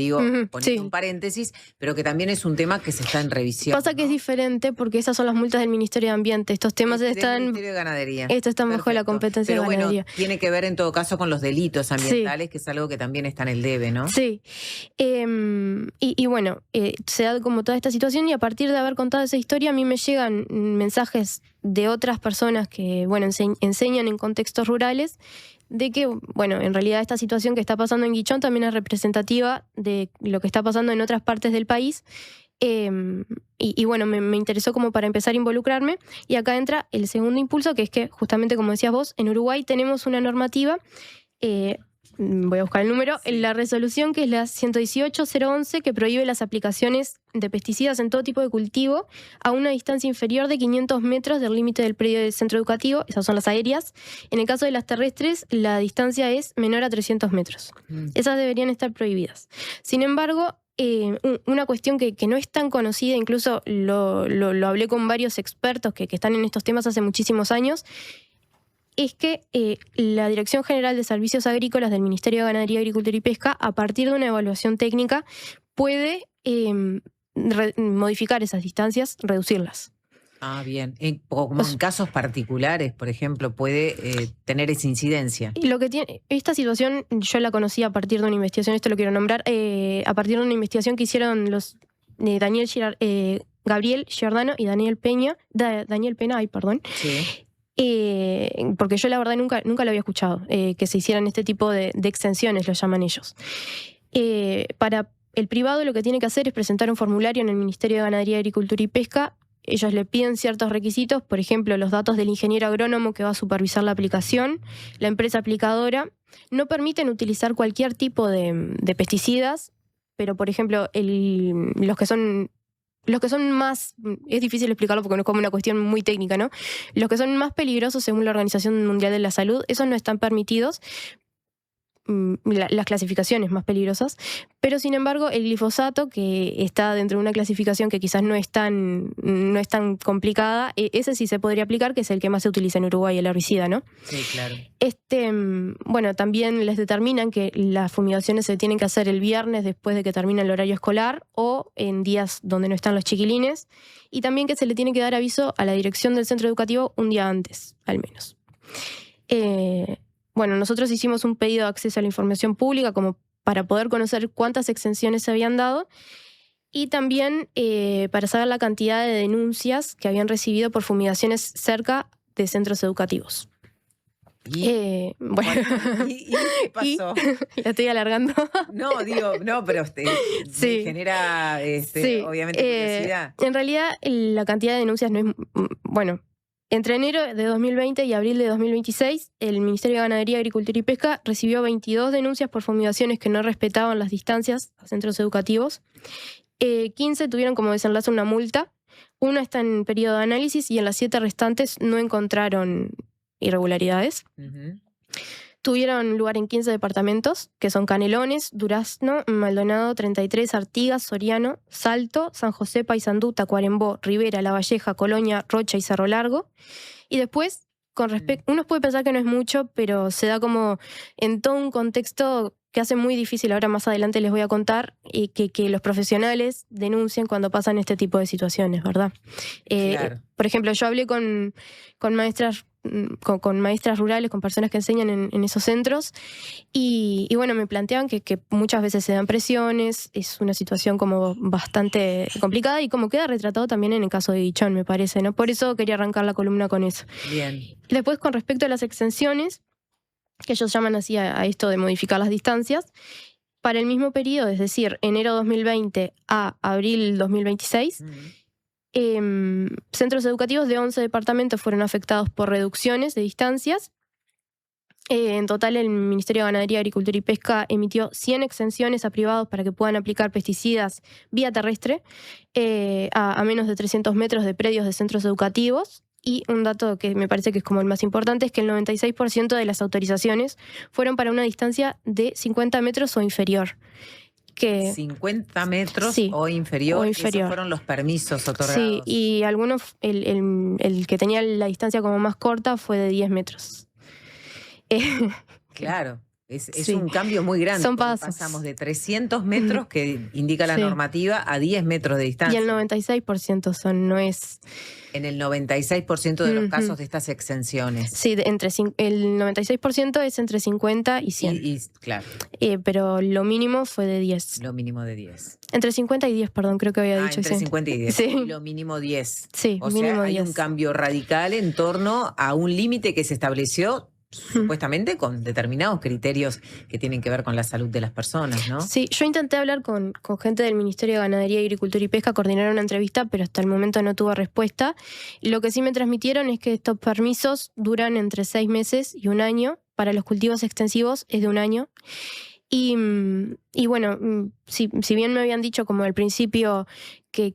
poniendo un paréntesis, pero que también es un tema que se está en revisión. Pasa que es diferente porque esas son las multas del Ministerio de Ambiente. Estos temas están... Del Ministerio de Ganadería. Estos están bajo la competencia de Ganadería. Bueno, tiene que ver en todo caso con los delitos ambientales, que es algo que también está en el debe, ¿no? Sí. Se da como toda esta situación, y a partir de haber contado esa historia a mí me llegan mensajes de otras personas que, enseñan en contextos rurales, de que, en realidad esta situación que está pasando en Guichón también es representativa de lo que está pasando en otras partes del país. Me interesó como para empezar a involucrarme, y acá entra el segundo impulso, que es que justamente, como decías vos, en Uruguay tenemos una normativa voy a buscar el número, la resolución que es la 118.011 que prohíbe las aplicaciones de pesticidas en todo tipo de cultivo a una distancia inferior de 500 metros del límite del predio del centro educativo, esas son las aéreas. En el caso de las terrestres, la distancia es menor a 300 metros. Esas deberían estar prohibidas. Sin embargo, una cuestión que no es tan conocida, incluso lo hablé con varios expertos que están en estos temas hace muchísimos años, es que la Dirección General de Servicios Agrícolas del Ministerio de Ganadería, Agricultura y Pesca, a partir de una evaluación técnica, puede modificar esas distancias, reducirlas. Ah, bien. Como en casos particulares, por ejemplo, puede tener esa incidencia. Y lo que tiene, esta situación yo la conocí a partir de una investigación, esto lo quiero nombrar, a partir de una investigación que hicieron los Gabriel Giordano y Daniel Pena, Sí. Porque yo la verdad nunca lo había escuchado, que se hicieran este tipo de exenciones, lo llaman ellos. Para el privado lo que tiene que hacer es presentar un formulario en el Ministerio de Ganadería, Agricultura y Pesca. Ellos le piden ciertos requisitos, por ejemplo, los datos del ingeniero agrónomo que va a supervisar la aplicación, la empresa aplicadora. No permiten utilizar cualquier tipo de pesticidas, pero por ejemplo, los que son más, es difícil explicarlo porque no es como una cuestión muy técnica, ¿no? Los que son más peligrosos según la Organización Mundial de la Salud, esos no están permitidos, las clasificaciones más peligrosas, pero sin embargo el glifosato, que está dentro de una clasificación que quizás no es tan complicada, ese sí se podría aplicar, que es el que más se utiliza en Uruguay, el herbicida, ¿no? Sí, claro. Bueno, también les determinan que las fumigaciones se tienen que hacer el viernes después de que termina el horario escolar o en días donde no están los chiquilines, y también que se le tiene que dar aviso a la dirección del centro educativo un día antes, al menos. Bueno, nosotros hicimos un pedido de acceso a la información pública como para poder conocer cuántas exenciones se habían dado y también para saber la cantidad de denuncias que habían recibido por fumigaciones cerca de centros educativos. Bueno, ¿Y qué pasó? La estoy alargando. No, pero Sí. me genera Sí, obviamente curiosidad. en realidad la cantidad de denuncias no es... Bueno, entre enero de 2020 y abril de 2026, el Ministerio de Ganadería, Agricultura y Pesca recibió 22 denuncias por fumigaciones que no respetaban las distancias a centros educativos. 15 tuvieron como desenlace una multa. Una está en periodo de análisis y en las 7 restantes no encontraron irregularidades. Tuvieron lugar en 15 departamentos, que son Canelones, Durazno, Maldonado, 33, Artigas, Soriano, Salto, San José, Paysandú, Tacuarembó, Rivera, La Valleja, Colonia, Rocha y Cerro Largo. Y después, uno puede pensar que no es mucho, pero se da como en todo un contexto que hace muy difícil, ahora más adelante les voy a contar, que los profesionales denuncien cuando pasan este tipo de situaciones, ¿verdad? Claro. Por ejemplo, yo hablé con maestras rurales, con personas que enseñan en esos centros y bueno, me planteaban que muchas veces se dan presiones, es una situación como bastante complicada y como queda retratado también en el caso de Guichón, me parece, ¿no? Por eso quería arrancar la columna con eso. Bien. Después, con respecto a las exenciones, que ellos llaman así a esto de modificar las distancias, para el mismo periodo, es decir, enero 2020 a abril 2026, centros educativos de 11 departamentos fueron afectados por reducciones de distancias. En total, el Ministerio de Ganadería, Agricultura y Pesca emitió 100 exenciones a privados para que puedan aplicar pesticidas vía terrestre a menos de 300 metros de predios de centros educativos. Y un dato que me parece que es como el más importante es que el 96% de las autorizaciones fueron para una distancia de 50 metros o inferior. 50 metros Sí, o inferior. o inferior. Esos fueron los permisos otorgados. Sí, y algunos, el que tenía la distancia como más corta fue de 10 metros. Claro. Es Sí. un cambio muy grande. Son porque pasos. Pasamos de 300 metros, que indica la Sí. normativa, a 10 metros de Y distancia. el 96% no es... En el 96% de los Ujú. casos de estas exenciones. Sí, el 96% es entre 50 y 100. Claro, Pero lo mínimo fue de 10. lo mínimo de 10. Entre 50 y 10, perdón, creo que había dicho. Entre sí. 50 y 10. Sí. Y lo mínimo 10. Sí, O mínimo sea, hay 10. un cambio radical en torno a un límite que se estableció supuestamente con determinados criterios que tienen que ver con la salud de las personas, ¿no? Sí, yo intenté hablar con gente del Ministerio de Ganadería, Agricultura y Pesca, coordinar una entrevista, pero hasta el momento no tuve respuesta. Y lo que sí me transmitieron es que estos permisos duran entre 6 meses y 1 año. Para los cultivos extensivos es de 1 año. Y bueno, si bien me habían dicho como al principio que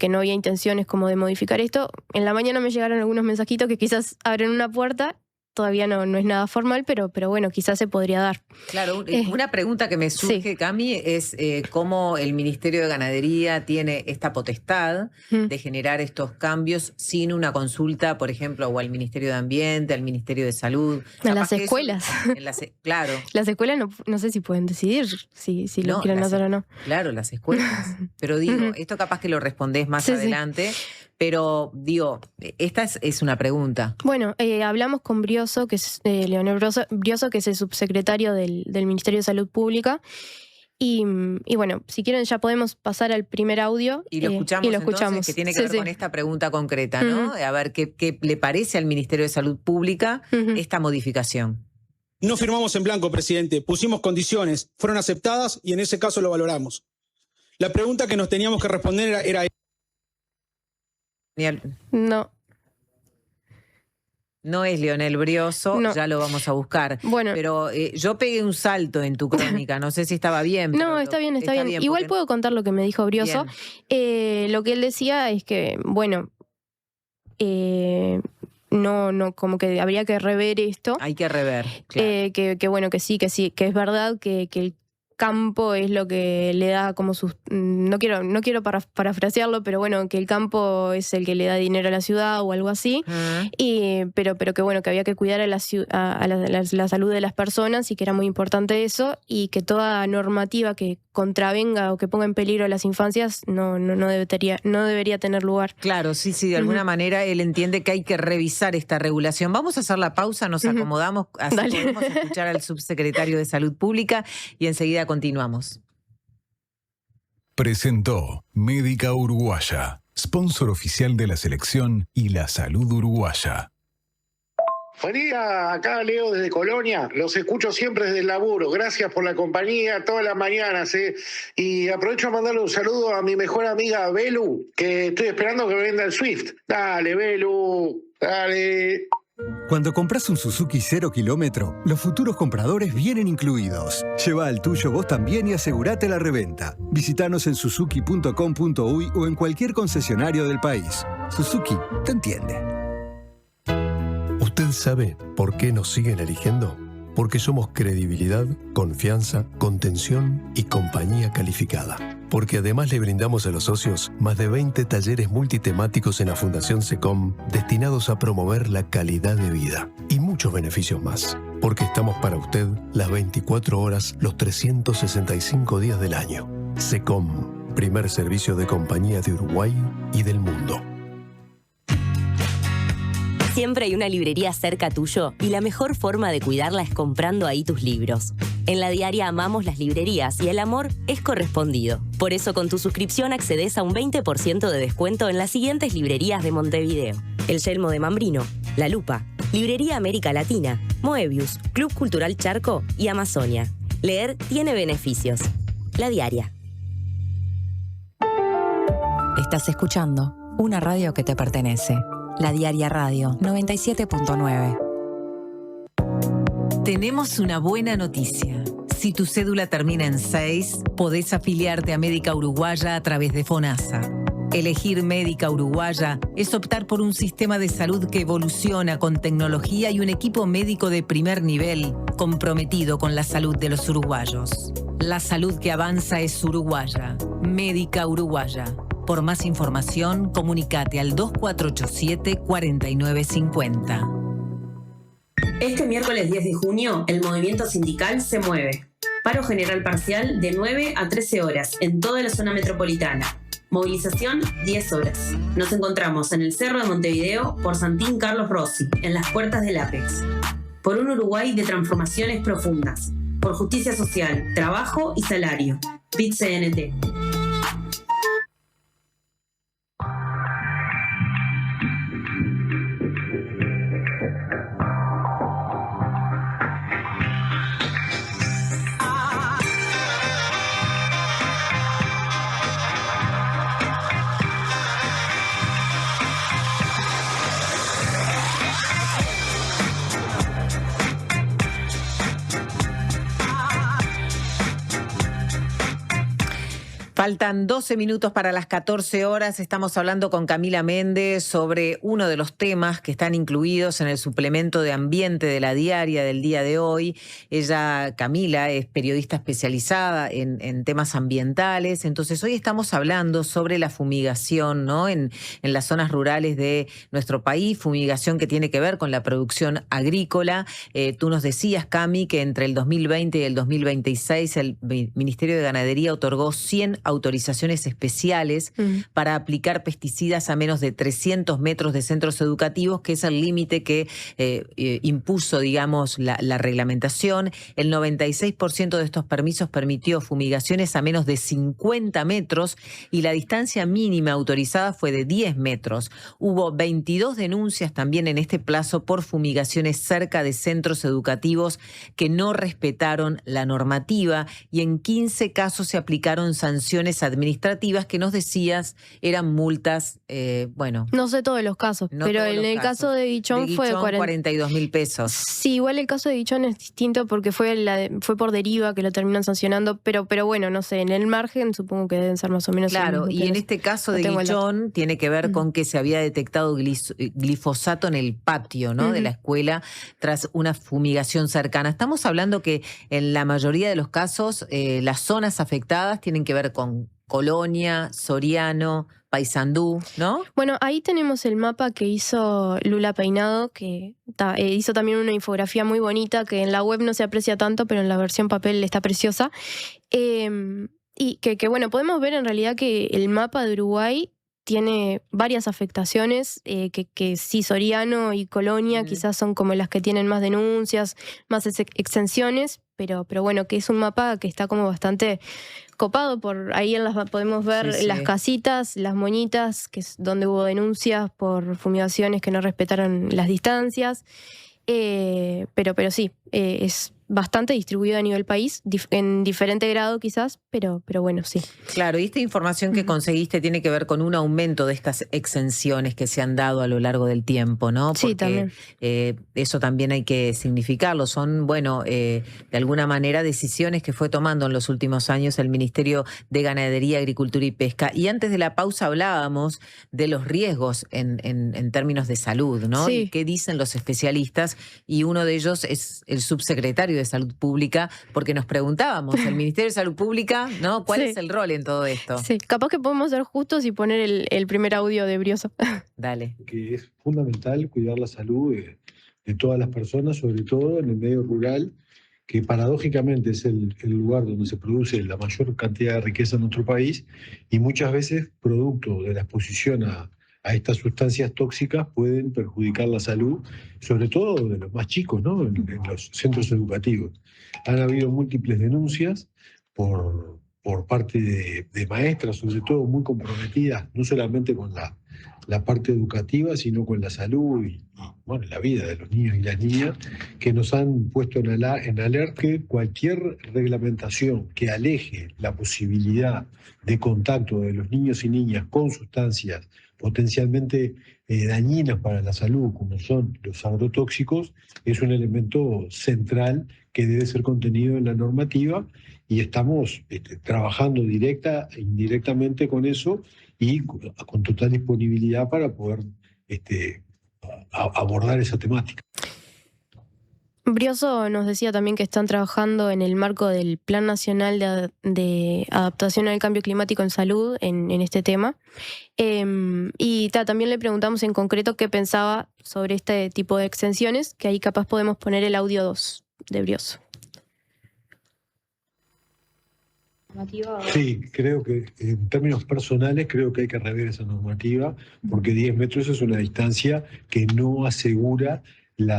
no había intenciones como de modificar esto, en la mañana me llegaron algunos mensajitos que quizás abren una puerta. Todavía no es nada formal, pero bueno, quizás se podría dar. Claro, una pregunta que me surge, Cami, es cómo el Ministerio de Ganadería tiene esta potestad de generar estos cambios sin una consulta, por ejemplo, o al Ministerio de Ambiente, al Ministerio de Salud. A las escuelas. Claro. Las escuelas no sé si pueden decidir si lo quieren hacer o no. Claro, las escuelas. Pero digo, esto capaz que lo respondés más adelante. Pero digo, esta es una pregunta. Bueno, hablamos con Brioso, que es Leonel Brioso, que es el subsecretario del Ministerio de Salud Pública. Y bueno, si quieren ya podemos pasar al primer audio. Y lo escuchamos, entonces, que tiene que ver con esta pregunta concreta, ¿no? A ver qué le parece al Ministerio de Salud Pública esta modificación. No firmamos en blanco, presidente. Pusimos condiciones, fueron aceptadas y en ese caso lo valoramos. La pregunta que nos teníamos que responder era No. No es Leonel Brioso, ya lo vamos a buscar. Bueno. Pero yo pegué un salto en tu crónica, no sé si estaba bien. No, está bien. Igual puedo contar lo que me dijo Brioso. Lo que él decía es que, bueno, no, como que habría que rever esto. Hay que rever, claro. Que sí, que es verdad que el campo es lo que le da como sus... No quiero parafrasearlo, pero bueno, que el campo es el que le da dinero a la ciudad o algo así. Pero que bueno, que había que cuidar a la salud de las personas y que era muy importante eso, y que toda normativa que contravenga o que ponga en peligro a las infancias no debería tener lugar. Claro, sí, de alguna manera él entiende que hay que revisar esta regulación. Vamos a hacer la pausa, nos acomodamos, así podemos escuchar al subsecretario de Salud Pública y enseguida continuamos. Presentó Médica Uruguaya, sponsor oficial de la selección y la salud uruguaya. Buen día, acá Leo desde Colonia, los escucho siempre desde el laburo, gracias por la compañía todas las mañanas, y aprovecho a mandarle un saludo a mi mejor amiga Belu, que estoy esperando que venda el Swift. Dale, Belu, dale. Cuando compras un Suzuki 0 kilómetro, los futuros compradores vienen incluidos. Lleva al tuyo vos también y asegurate la reventa. Visítanos en suzuki.com.uy o en cualquier concesionario del país. Suzuki te entiende. ¿Usted sabe por qué nos siguen eligiendo? Porque somos credibilidad, confianza, contención y compañía calificada. Porque además le brindamos a los socios más de 20 talleres multitemáticos en la Fundación SECOM destinados a promover la calidad de vida y muchos beneficios más. Porque estamos para usted las 24 horas, los 365 días del año. SECOM, primer servicio de compañía de Uruguay y del mundo. Siempre hay una librería cerca tuyo y la mejor forma de cuidarla es comprando ahí tus libros. En La Diaria amamos las librerías y el amor es correspondido. Por eso con tu suscripción accedes a un 20% de descuento en las siguientes librerías de Montevideo: El Yelmo de Mambrino, La Lupa, Librería América Latina, Moebius, Club Cultural Charco y Amazonia. Leer tiene beneficios. La Diaria. Estás escuchando una radio que te pertenece. La Diaria Radio 97.9. Tenemos una buena noticia. Si tu cédula termina en 6, podés afiliarte a Médica Uruguaya a través de FONASA. Elegir Médica Uruguaya es optar por un sistema de salud que evoluciona con tecnología y un equipo médico de primer nivel comprometido con la salud de los uruguayos. La salud que avanza es uruguaya. Médica Uruguaya. Por más información, comunicate al 2487-4950. Este miércoles 10 de junio, el movimiento sindical se mueve. Paro general parcial de 9 a 13 horas en toda la zona metropolitana. Movilización 10 horas. Nos encontramos en el Cerro de Montevideo por Santín Carlos Rossi, en las puertas del Apex. Por un Uruguay de transformaciones profundas. Por justicia social, trabajo y salario. PIT-CNT. Faltan 12 minutos para las 14 horas. Estamos hablando con Camila Méndez sobre uno de los temas que están incluidos en el suplemento de ambiente de la diaria del día de hoy. Ella, Camila, es periodista especializada en temas ambientales. Entonces, hoy estamos hablando sobre la fumigación, ¿no? En las zonas rurales de nuestro país, fumigación que tiene que ver con la producción agrícola. Tú nos decías, Cami, que entre el 2020 y el 2026 el Ministerio de Ganadería otorgó 100 autorizaciones especiales para aplicar pesticidas a menos de 300 metros de centros educativos, que es el límite que impuso, digamos, la reglamentación. El 96% de estos permisos permitió fumigaciones a menos de 50 metros y la distancia mínima autorizada fue de 10 metros. Hubo 22 denuncias también en este plazo por fumigaciones cerca de centros educativos que no respetaron la normativa, y en 15 casos se aplicaron sanciones administrativas que nos decías eran multas, No sé todos los casos, pero en el caso de Guichón fue 42.000 pesos. Sí, igual el caso de Guichón es distinto porque fue por deriva que lo terminan sancionando, pero bueno, no sé, en el margen supongo que deben ser más o menos. Claro, y en este caso de Guichón tiene que ver con que se había detectado glifosato en el patio, ¿no? de la escuela tras una fumigación cercana. Estamos hablando que en la mayoría de los casos las zonas afectadas tienen que ver con Colonia, Soriano, Paysandú, ¿no? Bueno, ahí tenemos el mapa que hizo Lula Peinado, que hizo también una infografía muy bonita que en la web no se aprecia tanto, pero en la versión papel está preciosa. Y que bueno, podemos ver en realidad que el mapa de Uruguay tiene varias afectaciones, que sí, Soriano y Colonia quizás son como las que tienen más denuncias, más exenciones, pero bueno, que es un mapa que está como bastante copado. Por ahí podemos ver las casitas, las moñitas, que es donde hubo denuncias por fumigaciones que no respetaron las distancias. Pero sí, es bastante distribuido a nivel país, en diferente grado quizás, pero bueno, sí. Claro, y esta información que conseguiste tiene que ver con un aumento de estas exenciones que se han dado a lo largo del tiempo, ¿no? Porque, sí, también. Eso también hay que significarlo. Son, de alguna manera decisiones que fue tomando en los últimos años el Ministerio de Ganadería, Agricultura y Pesca. Y antes de la pausa hablábamos de los riesgos en términos de salud, ¿no? Sí. Y qué dicen los especialistas, y uno de ellos es el subsecretario de Salud Pública, porque nos preguntábamos, el Ministerio de Salud Pública, ¿no? ¿Cuál es el rol en todo esto? Sí, capaz que podemos ser justos y poner el primer audio de Brioso. Dale. Que es fundamental cuidar la salud de todas las personas, sobre todo en el medio rural, que paradójicamente es el lugar donde se produce la mayor cantidad de riqueza en nuestro país, y muchas veces, producto de la exposición a estas sustancias tóxicas, pueden perjudicar la salud, sobre todo de los más chicos, ¿no? En los centros educativos. Han habido múltiples denuncias por parte de maestras, sobre todo muy comprometidas, no solamente con la parte educativa, sino con la salud y la vida de los niños y las niñas, que nos han puesto en alerta que cualquier reglamentación que aleje la posibilidad de contacto de los niños y niñas con sustancias potencialmente dañinas para la salud, como son los agrotóxicos, es un elemento central que debe ser contenido en la normativa, y estamos trabajando directa e indirectamente con eso, y con total disponibilidad para poder abordar esa temática. Brioso nos decía también que están trabajando en el marco del Plan Nacional de Adaptación al Cambio Climático en Salud en este tema. Y también le preguntamos en concreto qué pensaba sobre este tipo de exenciones, que ahí capaz podemos poner el audio 2 de Brioso. Sí, creo que en términos personales creo que hay que rever esa normativa, porque 10 metros es una distancia que no asegura el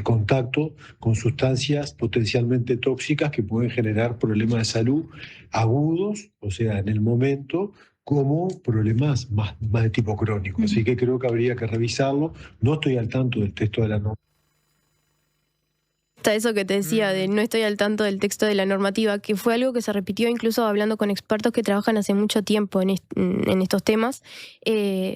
contacto con sustancias potencialmente tóxicas que pueden generar problemas de salud agudos, o sea, en el momento, como problemas más de tipo crónico. Así que creo que habría que revisarlo. No estoy al tanto del texto de la norma. gusta eso que te decía de no estoy al tanto del texto de la normativa, que fue algo que se repitió incluso hablando con expertos que trabajan hace mucho tiempo en estos temas.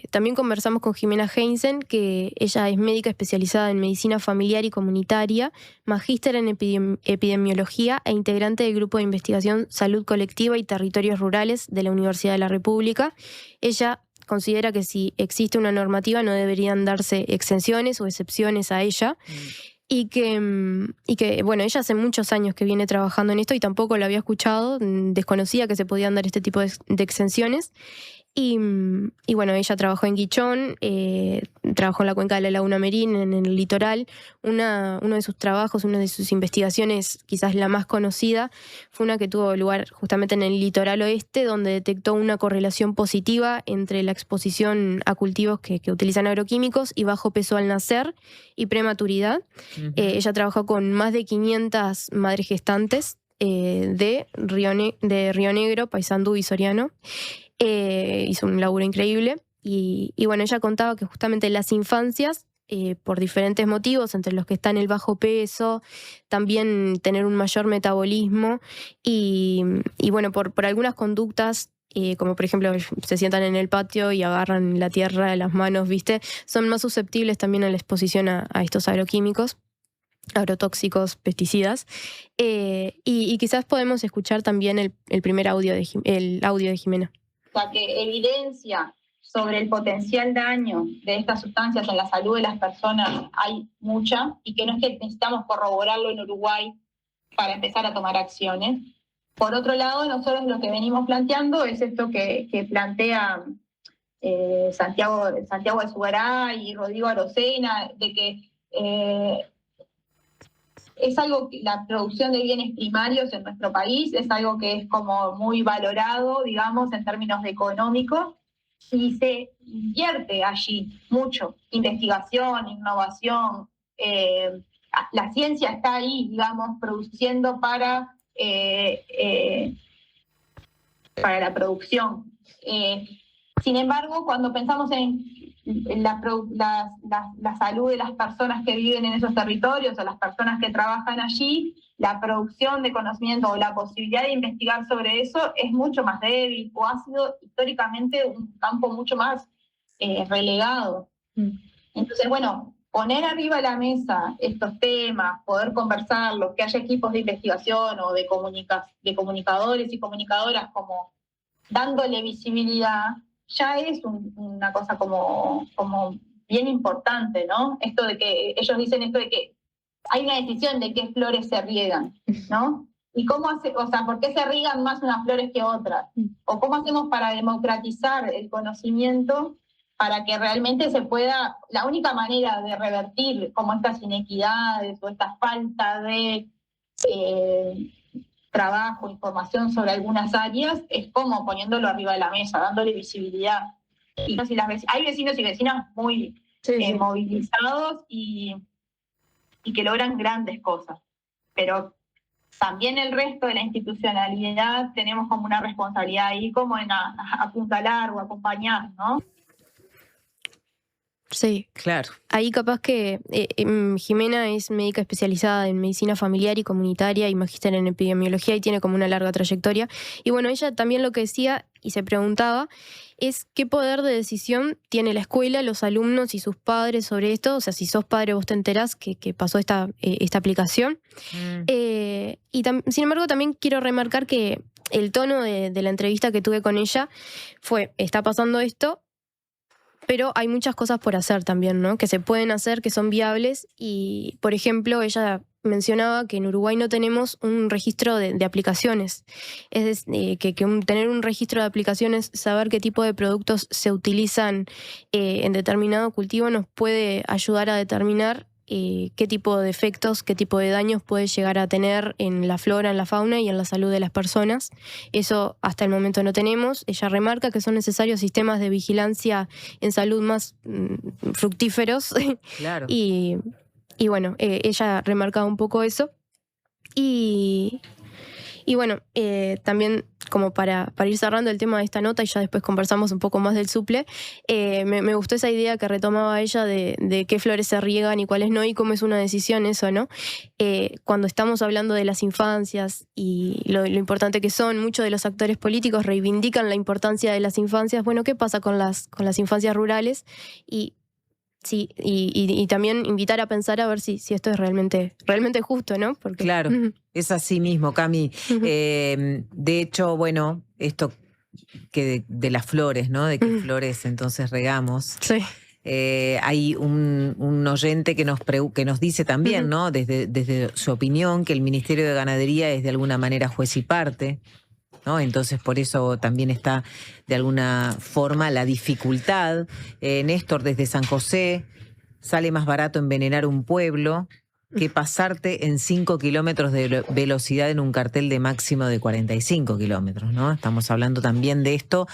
También conversamos con Jimena Heinzen, que ella es médica especializada en medicina familiar y comunitaria, magíster en epidemiología e integrante del grupo de investigación Salud Colectiva y Territorios Rurales de la Universidad de la República. Ella considera que si existe una normativa no deberían darse exenciones o excepciones a ella. Y que, bueno, ella hace muchos años que viene trabajando en esto y tampoco lo había escuchado, desconocía que se podían dar este tipo de exenciones. Y bueno, ella trabajó en Guichón, trabajó en la cuenca de la Laguna Merín, en el litoral. Uno de sus trabajos, una de sus investigaciones, quizás la más conocida, fue una que tuvo lugar justamente en el litoral oeste, donde detectó una correlación positiva entre la exposición a cultivos que utilizan agroquímicos y bajo peso al nacer y prematuridad. Ella trabajó con más de 500 madres gestantes de Río Negro, Paysandú y Soriano. Hizo un laburo increíble y bueno, ella contaba que justamente las infancias, por diferentes motivos, entre los que están el bajo peso, también tener un mayor metabolismo y bueno, por algunas conductas, como por ejemplo se sientan en el patio y agarran la tierra de las manos, ¿viste? Son más susceptibles también a la exposición a estos agroquímicos, agrotóxicos, pesticidas. Y quizás podemos escuchar también el primer audio de Jimena. O sea, que evidencia sobre el potencial daño de estas sustancias en la salud de las personas hay mucha, y que no es que necesitamos corroborarlo en Uruguay para empezar a tomar acciones. Por otro lado, nosotros lo que venimos planteando es esto que plantea Santiago de Sugará y Rodrigo Arocena, de que es algo que la producción de bienes primarios en nuestro país es algo que es como muy valorado, digamos, en términos económicos, y se invierte allí mucho, investigación, innovación. La ciencia está ahí, digamos, produciendo para la producción. Sin embargo, cuando pensamos en la salud de las personas que viven en esos territorios o las personas que trabajan allí, la producción de conocimiento o la posibilidad de investigar sobre eso es mucho más débil, o ha sido históricamente un campo mucho más relegado. Entonces, bueno, poner arriba de la mesa estos temas, poder conversarlos, que haya equipos de investigación o de comunicadores y comunicadoras como dándole visibilidad, ya es una cosa como bien importante, ¿no? Esto de que ellos dicen esto de que hay una decisión de qué flores se riegan, ¿no? Y cómo ¿por qué se riegan más unas flores que otras? O cómo hacemos para democratizar el conocimiento para que realmente se pueda, la única manera de revertir como estas inequidades o esta falta de trabajo, información sobre algunas áreas, es como poniéndolo arriba de la mesa, dándole visibilidad. Y hay vecinos y vecinas muy movilizados y que logran grandes cosas, pero también el resto de la institucionalidad tenemos como una responsabilidad ahí, como en apuntalar o acompañar, ¿no? Sí, claro. Ahí capaz que Jimena es médica especializada en medicina familiar y comunitaria y magíster en epidemiología y tiene como una larga trayectoria. Y bueno, ella también lo que decía y se preguntaba es qué poder de decisión tiene la escuela, los alumnos y sus padres sobre esto. O sea, si sos padre vos te enterás que pasó esta aplicación. Sin embargo, también quiero remarcar que el tono de la entrevista que tuve con ella fue, está pasando esto, pero hay muchas cosas por hacer también, ¿no? Que se pueden hacer, que son viables. Y, por ejemplo, ella mencionaba que en Uruguay no tenemos un registro de aplicaciones. Es decir, tener un registro de aplicaciones, saber qué tipo de productos se utilizan en determinado cultivo, nos puede ayudar a determinar qué tipo de efectos, qué tipo de daños puede llegar a tener en la flora, en la fauna y en la salud de las personas. Eso hasta el momento no tenemos. Ella remarca que son necesarios sistemas de vigilancia en salud más fructíferos. Claro. Y bueno, ella remarcaba un poco eso. Y bueno, también como para ir cerrando el tema de esta nota y ya después conversamos un poco más del suple, me gustó esa idea que retomaba ella de qué flores se riegan y cuáles no, y cómo es una decisión eso, ¿no? Cuando estamos hablando de las infancias y lo importante que son, muchos de los actores políticos reivindican la importancia de las infancias. Bueno, ¿qué pasa con las infancias rurales? Y sí, y también invitar a pensar a ver si esto es realmente justo, ¿no? Porque, claro, es así mismo, Cami. De hecho, bueno, esto que de las flores, ¿no? De qué flores entonces regamos. Sí. Hay un oyente que nos dice también, ¿no? Desde su opinión, que el Ministerio de Ganadería es de alguna manera juez y parte, ¿no? Entonces por eso también está de alguna forma la dificultad. Néstor, desde San José, sale más barato envenenar un pueblo que pasarte en 5 kilómetros de velocidad en un cartel de máximo de 45 kilómetros, ¿no? Estamos hablando también de esto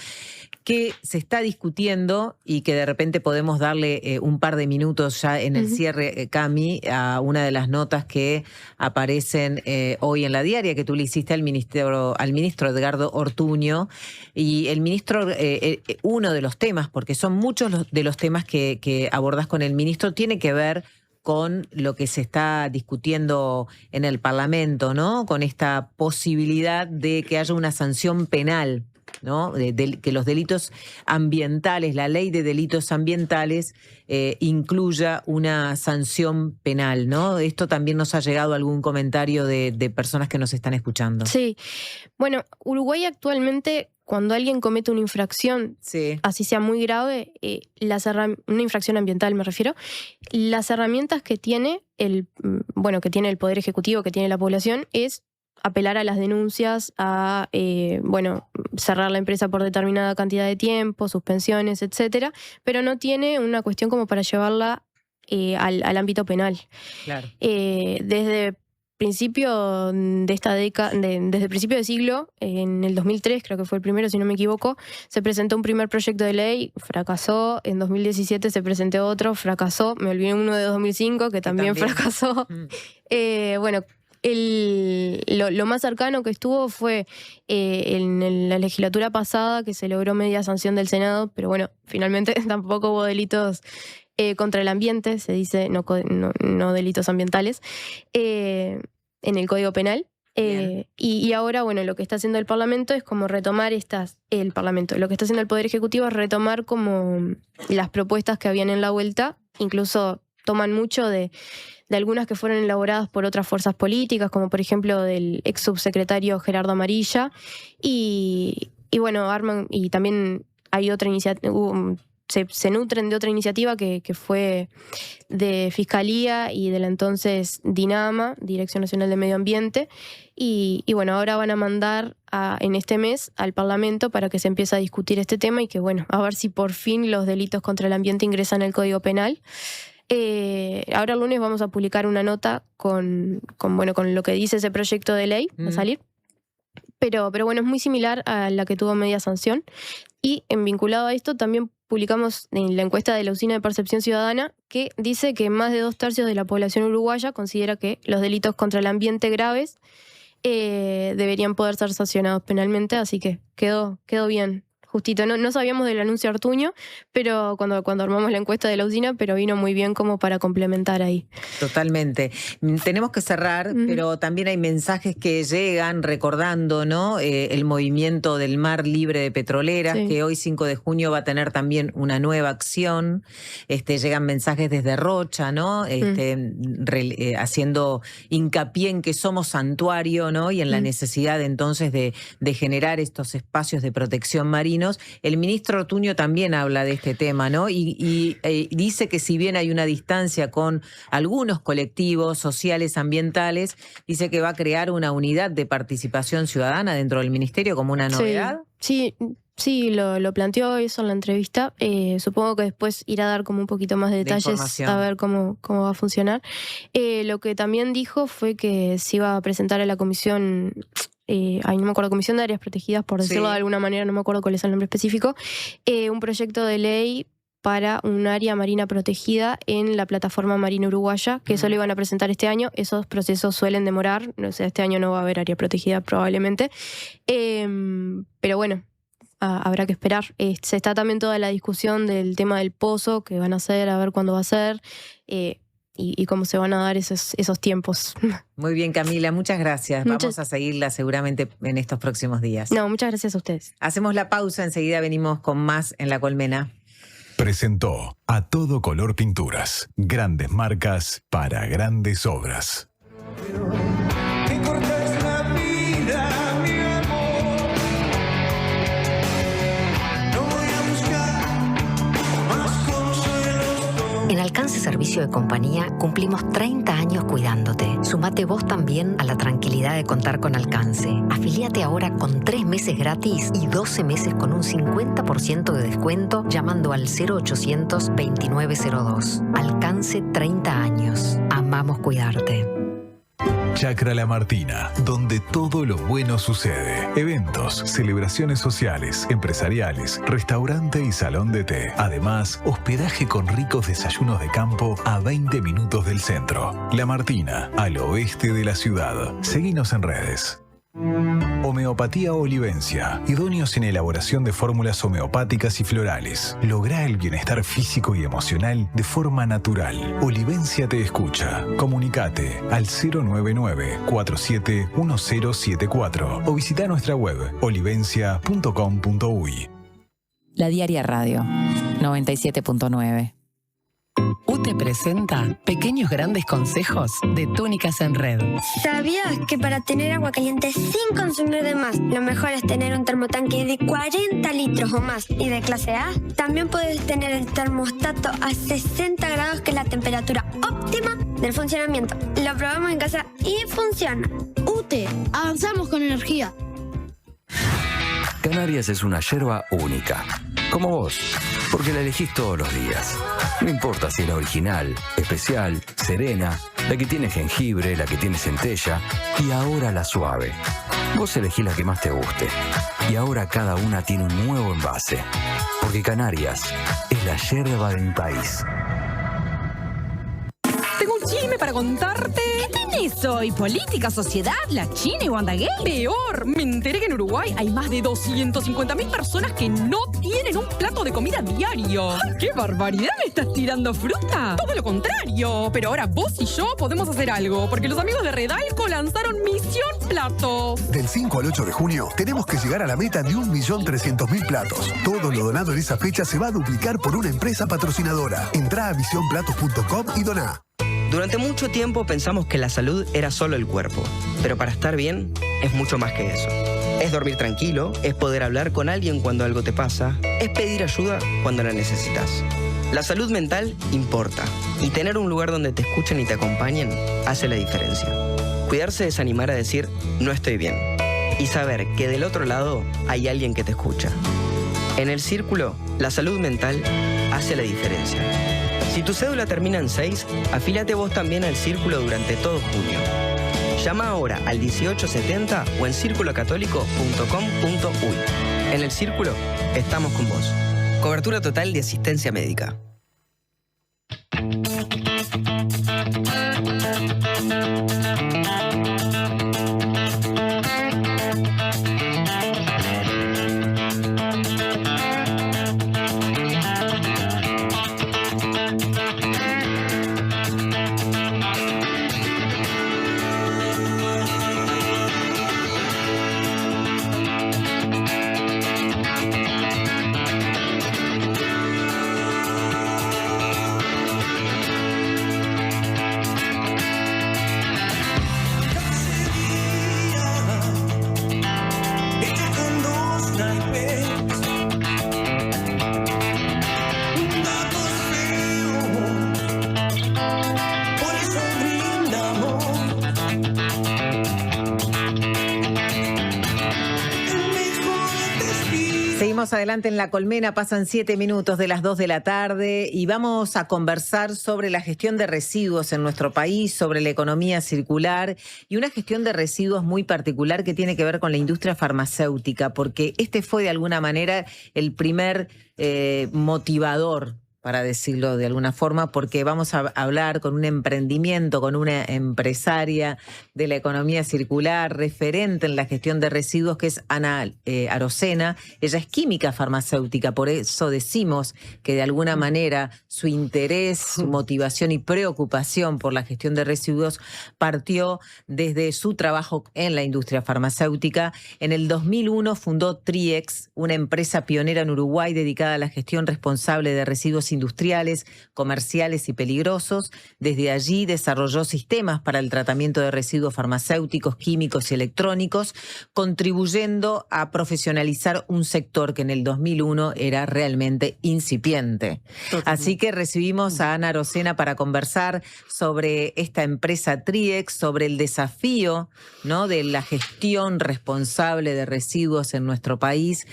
que se está discutiendo y que de repente podemos darle un par de minutos ya en el cierre, Cami, a una de las notas que aparecen hoy en la diaria que tú le hiciste al ministro Edgardo Ortuño. Y el ministro, uno de los temas, porque son muchos de los temas que abordás con el ministro, tiene que ver con lo que se está discutiendo en el Parlamento, ¿no? Con esta posibilidad de que haya una sanción penal, ¿no? Que los delitos ambientales, la ley de delitos ambientales incluya una sanción penal, ¿no? Esto también nos ha llegado algún comentario de personas que nos están escuchando. Sí. Bueno, Uruguay actualmente, cuando alguien comete una infracción, así sea muy grave, una infracción ambiental me refiero, las herramientas que tiene que tiene el Poder Ejecutivo, que tiene la población, es apelar a las denuncias, a cerrar la empresa por determinada cantidad de tiempo, suspensiones, etcétera, pero no tiene una cuestión como para llevarla al ámbito penal. Claro. Desde principio de esta década, desde principio de siglo, en el 2003, creo que fue el primero, si no me equivoco, se presentó un primer proyecto de ley, fracasó. En 2017 se presentó otro, fracasó. Me olvidé uno de 2005 que también fracasó. Lo más cercano que estuvo fue en la legislatura pasada, que se logró media sanción del Senado, pero bueno, finalmente tampoco hubo delitos contra el ambiente, se dice, no delitos ambientales, en el Código Penal. Y ahora, lo que está haciendo el Parlamento es como retomar lo que está haciendo el Poder Ejecutivo es retomar como las propuestas que habían en la vuelta, incluso toman mucho de algunas que fueron elaboradas por otras fuerzas políticas, como por ejemplo del ex subsecretario Gerardo Amarilla, y arman, y también hay otra iniciativa, se nutren de otra iniciativa que fue de Fiscalía y de la entonces DINAMA, Dirección Nacional de Medio Ambiente, y ahora van a mandar en este mes al Parlamento para que se empiece a discutir este tema y que a ver si por fin los delitos contra el ambiente ingresan al Código Penal. Ahora el lunes vamos a publicar una nota con lo que dice ese proyecto de ley, va a salir. Pero es muy similar a la que tuvo media sanción. Y vinculado a esto también publicamos en la encuesta de la Usina de Percepción Ciudadana, que dice que más de 2/3 de la población uruguaya considera que los delitos contra el ambiente graves deberían poder ser sancionados penalmente, así que quedó bien. Justito, no sabíamos del anuncio Ortuño, pero cuando armamos la encuesta de la usina, pero vino muy bien como para complementar ahí. Totalmente. Tenemos que cerrar, pero también hay mensajes que llegan recordando, ¿no? El movimiento del Mar Libre de Petroleras, que hoy 5 de junio va a tener también una nueva acción. Llegan mensajes desde Rocha, ¿no? Haciendo hincapié en que somos santuario, ¿no? Y en la necesidad entonces de generar estos espacios de protección marina. El ministro Ortuño también habla de este tema, ¿no? Y dice que si bien hay una distancia con algunos colectivos sociales ambientales, dice que va a crear una unidad de participación ciudadana dentro del ministerio como una novedad. Sí, lo planteó eso en la entrevista. Supongo que después irá a dar como un poquito más de detalles a ver cómo va a funcionar. Lo que también dijo fue que se iba a presentar a la comisión... no me acuerdo, Comisión de Áreas Protegidas, por decirlo de alguna manera, no me acuerdo cuál es el nombre específico, un proyecto de ley para un área marina protegida en la plataforma marina uruguaya, que eso lo iban a presentar este año. Esos procesos suelen demorar, no sé, este año no va a haber área protegida probablemente, pero bueno, habrá que esperar. Se está también toda la discusión del tema del pozo, que van a hacer, a ver cuándo va a ser, y cómo se van a dar esos tiempos. Muy bien, Camila, muchas gracias. Vamos a seguirla seguramente en estos próximos días. No, muchas gracias a ustedes. Hacemos la pausa, enseguida venimos con más en La Colmena. Presentó A Todo Color Pinturas. Grandes marcas para grandes obras. Me cortas la vida, mi amor. No voy a buscar más consuelos. En Alcance Servicio de Compañía cumplimos 30 años cuidándote. Sumate vos también a la tranquilidad de contar con Alcance. Afiliate ahora con 3 meses gratis y 12 meses con un 50% de descuento llamando al 0800 2902. Alcance 30 años. Amamos cuidarte. Chacra La Martina, donde todo lo bueno sucede. Eventos, celebraciones sociales, empresariales, restaurante y salón de té. Además, hospedaje con ricos desayunos de campo a 20 minutos del centro. La Martina, al oeste de la ciudad. Seguinos en redes. Homeopatía Olivencia, idóneos en elaboración de fórmulas homeopáticas y florales. Lográ el bienestar físico y emocional de forma natural. Olivencia te escucha. Comunicate al 099-471074 o visita nuestra web olivencia.com.uy. La Diaria Radio 97.9. UTE presenta Pequeños Grandes Consejos de Túnicas en Red. ¿Sabías que para tener agua caliente sin consumir de más, lo mejor es tener un termotanque de 40 litros o más y de clase A? También puedes tener el termostato a 60 grados, que es la temperatura óptima del funcionamiento. Lo probamos en casa y funciona. UTE, avanzamos con energía. Canarias es una yerba única, como vos, porque la elegís todos los días. No importa si es la original, especial, serena, la que tiene jengibre, la que tiene centella y ahora la suave. Vos elegís la que más te guste. Y ahora cada una tiene un nuevo envase. Porque Canarias es la yerba de mi país. Tengo un chisme para contarte. ¿Qué tenés hoy? ¿Política, sociedad, la China y WandaGate? Peor, me enteré que en Uruguay hay más de 250.000 personas que no tienen un plato de comida diario. ¡Ay, qué barbaridad! ¿Me estás tirando fruta? Todo lo contrario. Pero ahora vos y yo podemos hacer algo, porque los amigos de Redalco lanzaron Misión Platos. Del 5 al 8 de junio tenemos que llegar a la meta de 1.300.000 platos. Todo lo donado en esa fecha se va a duplicar por una empresa patrocinadora. Entrá a visionplatos.com y doná. Durante mucho tiempo pensamos que la salud era solo el cuerpo, pero para estar bien es mucho más que eso. Es dormir tranquilo, es poder hablar con alguien cuando algo te pasa, es pedir ayuda cuando la necesitas. La salud mental importa, y tener un lugar donde te escuchen y te acompañen hace la diferencia. Cuidarse es animar a decir, no estoy bien, y saber que del otro lado hay alguien que te escucha. En el Círculo, la salud mental hace la diferencia. Si tu cédula termina en 6, afílate vos también al Círculo durante todo junio. Llama ahora al 1870 o en circulocatólico.com.uy. En el Círculo, estamos con vos. Cobertura total de asistencia médica. Seguimos adelante en La Colmena, pasan 7 minutos de las 2 de la tarde y vamos a conversar sobre la gestión de residuos en nuestro país, sobre la economía circular y una gestión de residuos muy particular que tiene que ver con la industria farmacéutica, porque este fue de alguna manera el primer motivador para decirlo de alguna forma, porque vamos a hablar con un emprendimiento, con una empresaria de la economía circular, referente en la gestión de residuos, que es Ana Arocena. Ella es química farmacéutica, por eso decimos que de alguna manera su interés, su motivación y preocupación por la gestión de residuos partió desde su trabajo en la industria farmacéutica. En el 2001 fundó Triex, una empresa pionera en Uruguay dedicada a la gestión responsable de residuos industriales, comerciales y peligrosos. Desde allí desarrolló sistemas para el tratamiento de residuos farmacéuticos, químicos y electrónicos, contribuyendo a profesionalizar un sector que en el 2001 era realmente incipiente. Así que recibimos a Ana Arocena para conversar sobre esta empresa Triex, sobre el desafío, ¿no?, de la gestión responsable de residuos en nuestro país,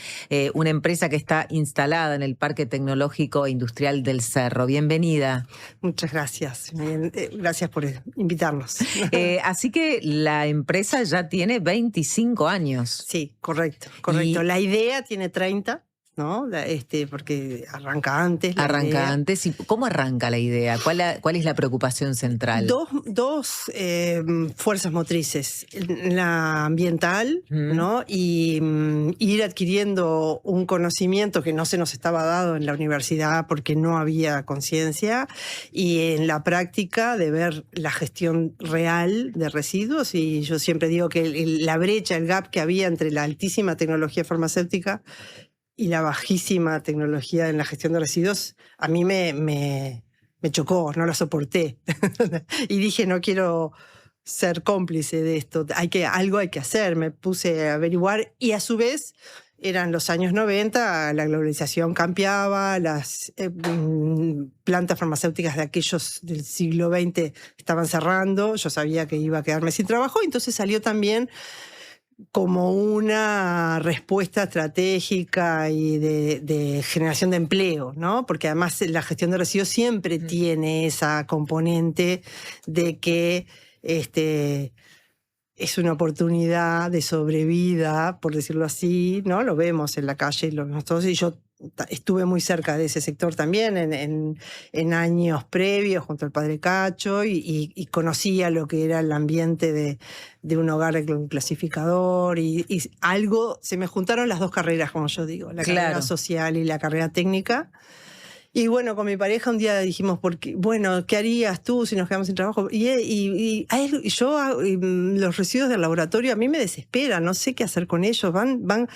una empresa que está instalada en el Parque Tecnológico e Industrial del Cerro. Bienvenida. Muchas gracias. Gracias por invitarnos. Así que la empresa ya tiene 25 años. Sí, correcto. La idea tiene 30. ¿No? Porque arranca antes. Arranca antes. ¿Y cómo arranca la idea? ¿Cuál es la preocupación central? Dos fuerzas motrices. La ambiental, ¿no? Y ir adquiriendo un conocimiento que no se nos estaba dado en la universidad porque no había conciencia, y en la práctica de ver la gestión real de residuos. Y yo siempre digo que la brecha, el gap que había entre la altísima tecnología farmacéutica y la bajísima tecnología en la gestión de residuos, a mí me chocó, no la soporté. Y dije, no quiero ser cómplice de esto, algo hay que hacer. Me puse a averiguar, y a su vez eran los años 90, la globalización cambiaba, las plantas farmacéuticas de aquellos del siglo XX estaban cerrando, yo sabía que iba a quedarme sin trabajo, entonces salió también como una respuesta estratégica y de generación de empleo, ¿no? Porque además la gestión de residuos siempre tiene esa componente de que es una oportunidad de sobrevida, por decirlo así, ¿no? Lo vemos en la calle, lo vemos todos, y yo estuve muy cerca de ese sector también en años previos junto al padre Cacho, y conocía lo que era el ambiente de un hogar clasificador, y algo, se me juntaron las dos carreras, como yo digo, la carrera social y la carrera técnica. Y bueno, con mi pareja un día dijimos, ¿qué harías tú si nos quedamos sin trabajo? Y los residuos del laboratorio a mí me desesperan, no sé qué hacer con ellos, van.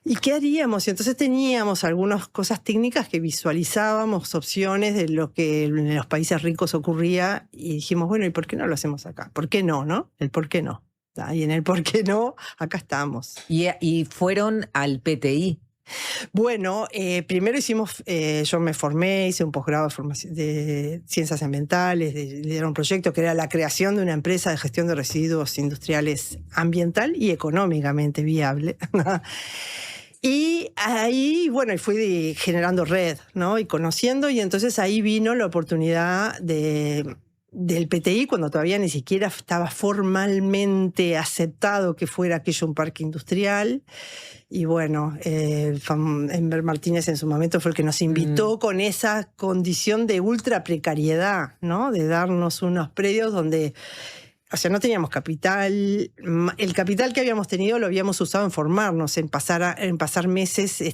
¿Y qué haríamos? Y entonces teníamos algunas cosas técnicas que visualizábamos, opciones de lo que en los países ricos ocurría, y dijimos, bueno, ¿y por qué no lo hacemos acá? ¿Por qué no, no? El por qué no. Y en el por qué no, acá estamos. ¿Y fueron al PTI? Bueno, primero yo me formé, hice un posgrado de ciencias ambientales, lideré un proyecto que era la creación de una empresa de gestión de residuos industriales ambiental y económicamente viable. Y ahí, bueno, fui generando red, ¿no? Y conociendo, y entonces ahí vino la oportunidad del PTI, cuando todavía ni siquiera estaba formalmente aceptado que fuera aquello un parque industrial. Y bueno, Enver Martínez en su momento fue el que nos invitó con esa condición de ultra precariedad, ¿no? De darnos unos predios donde, o sea, no teníamos capital. El capital que habíamos tenido lo habíamos usado en formarnos, en pasar meses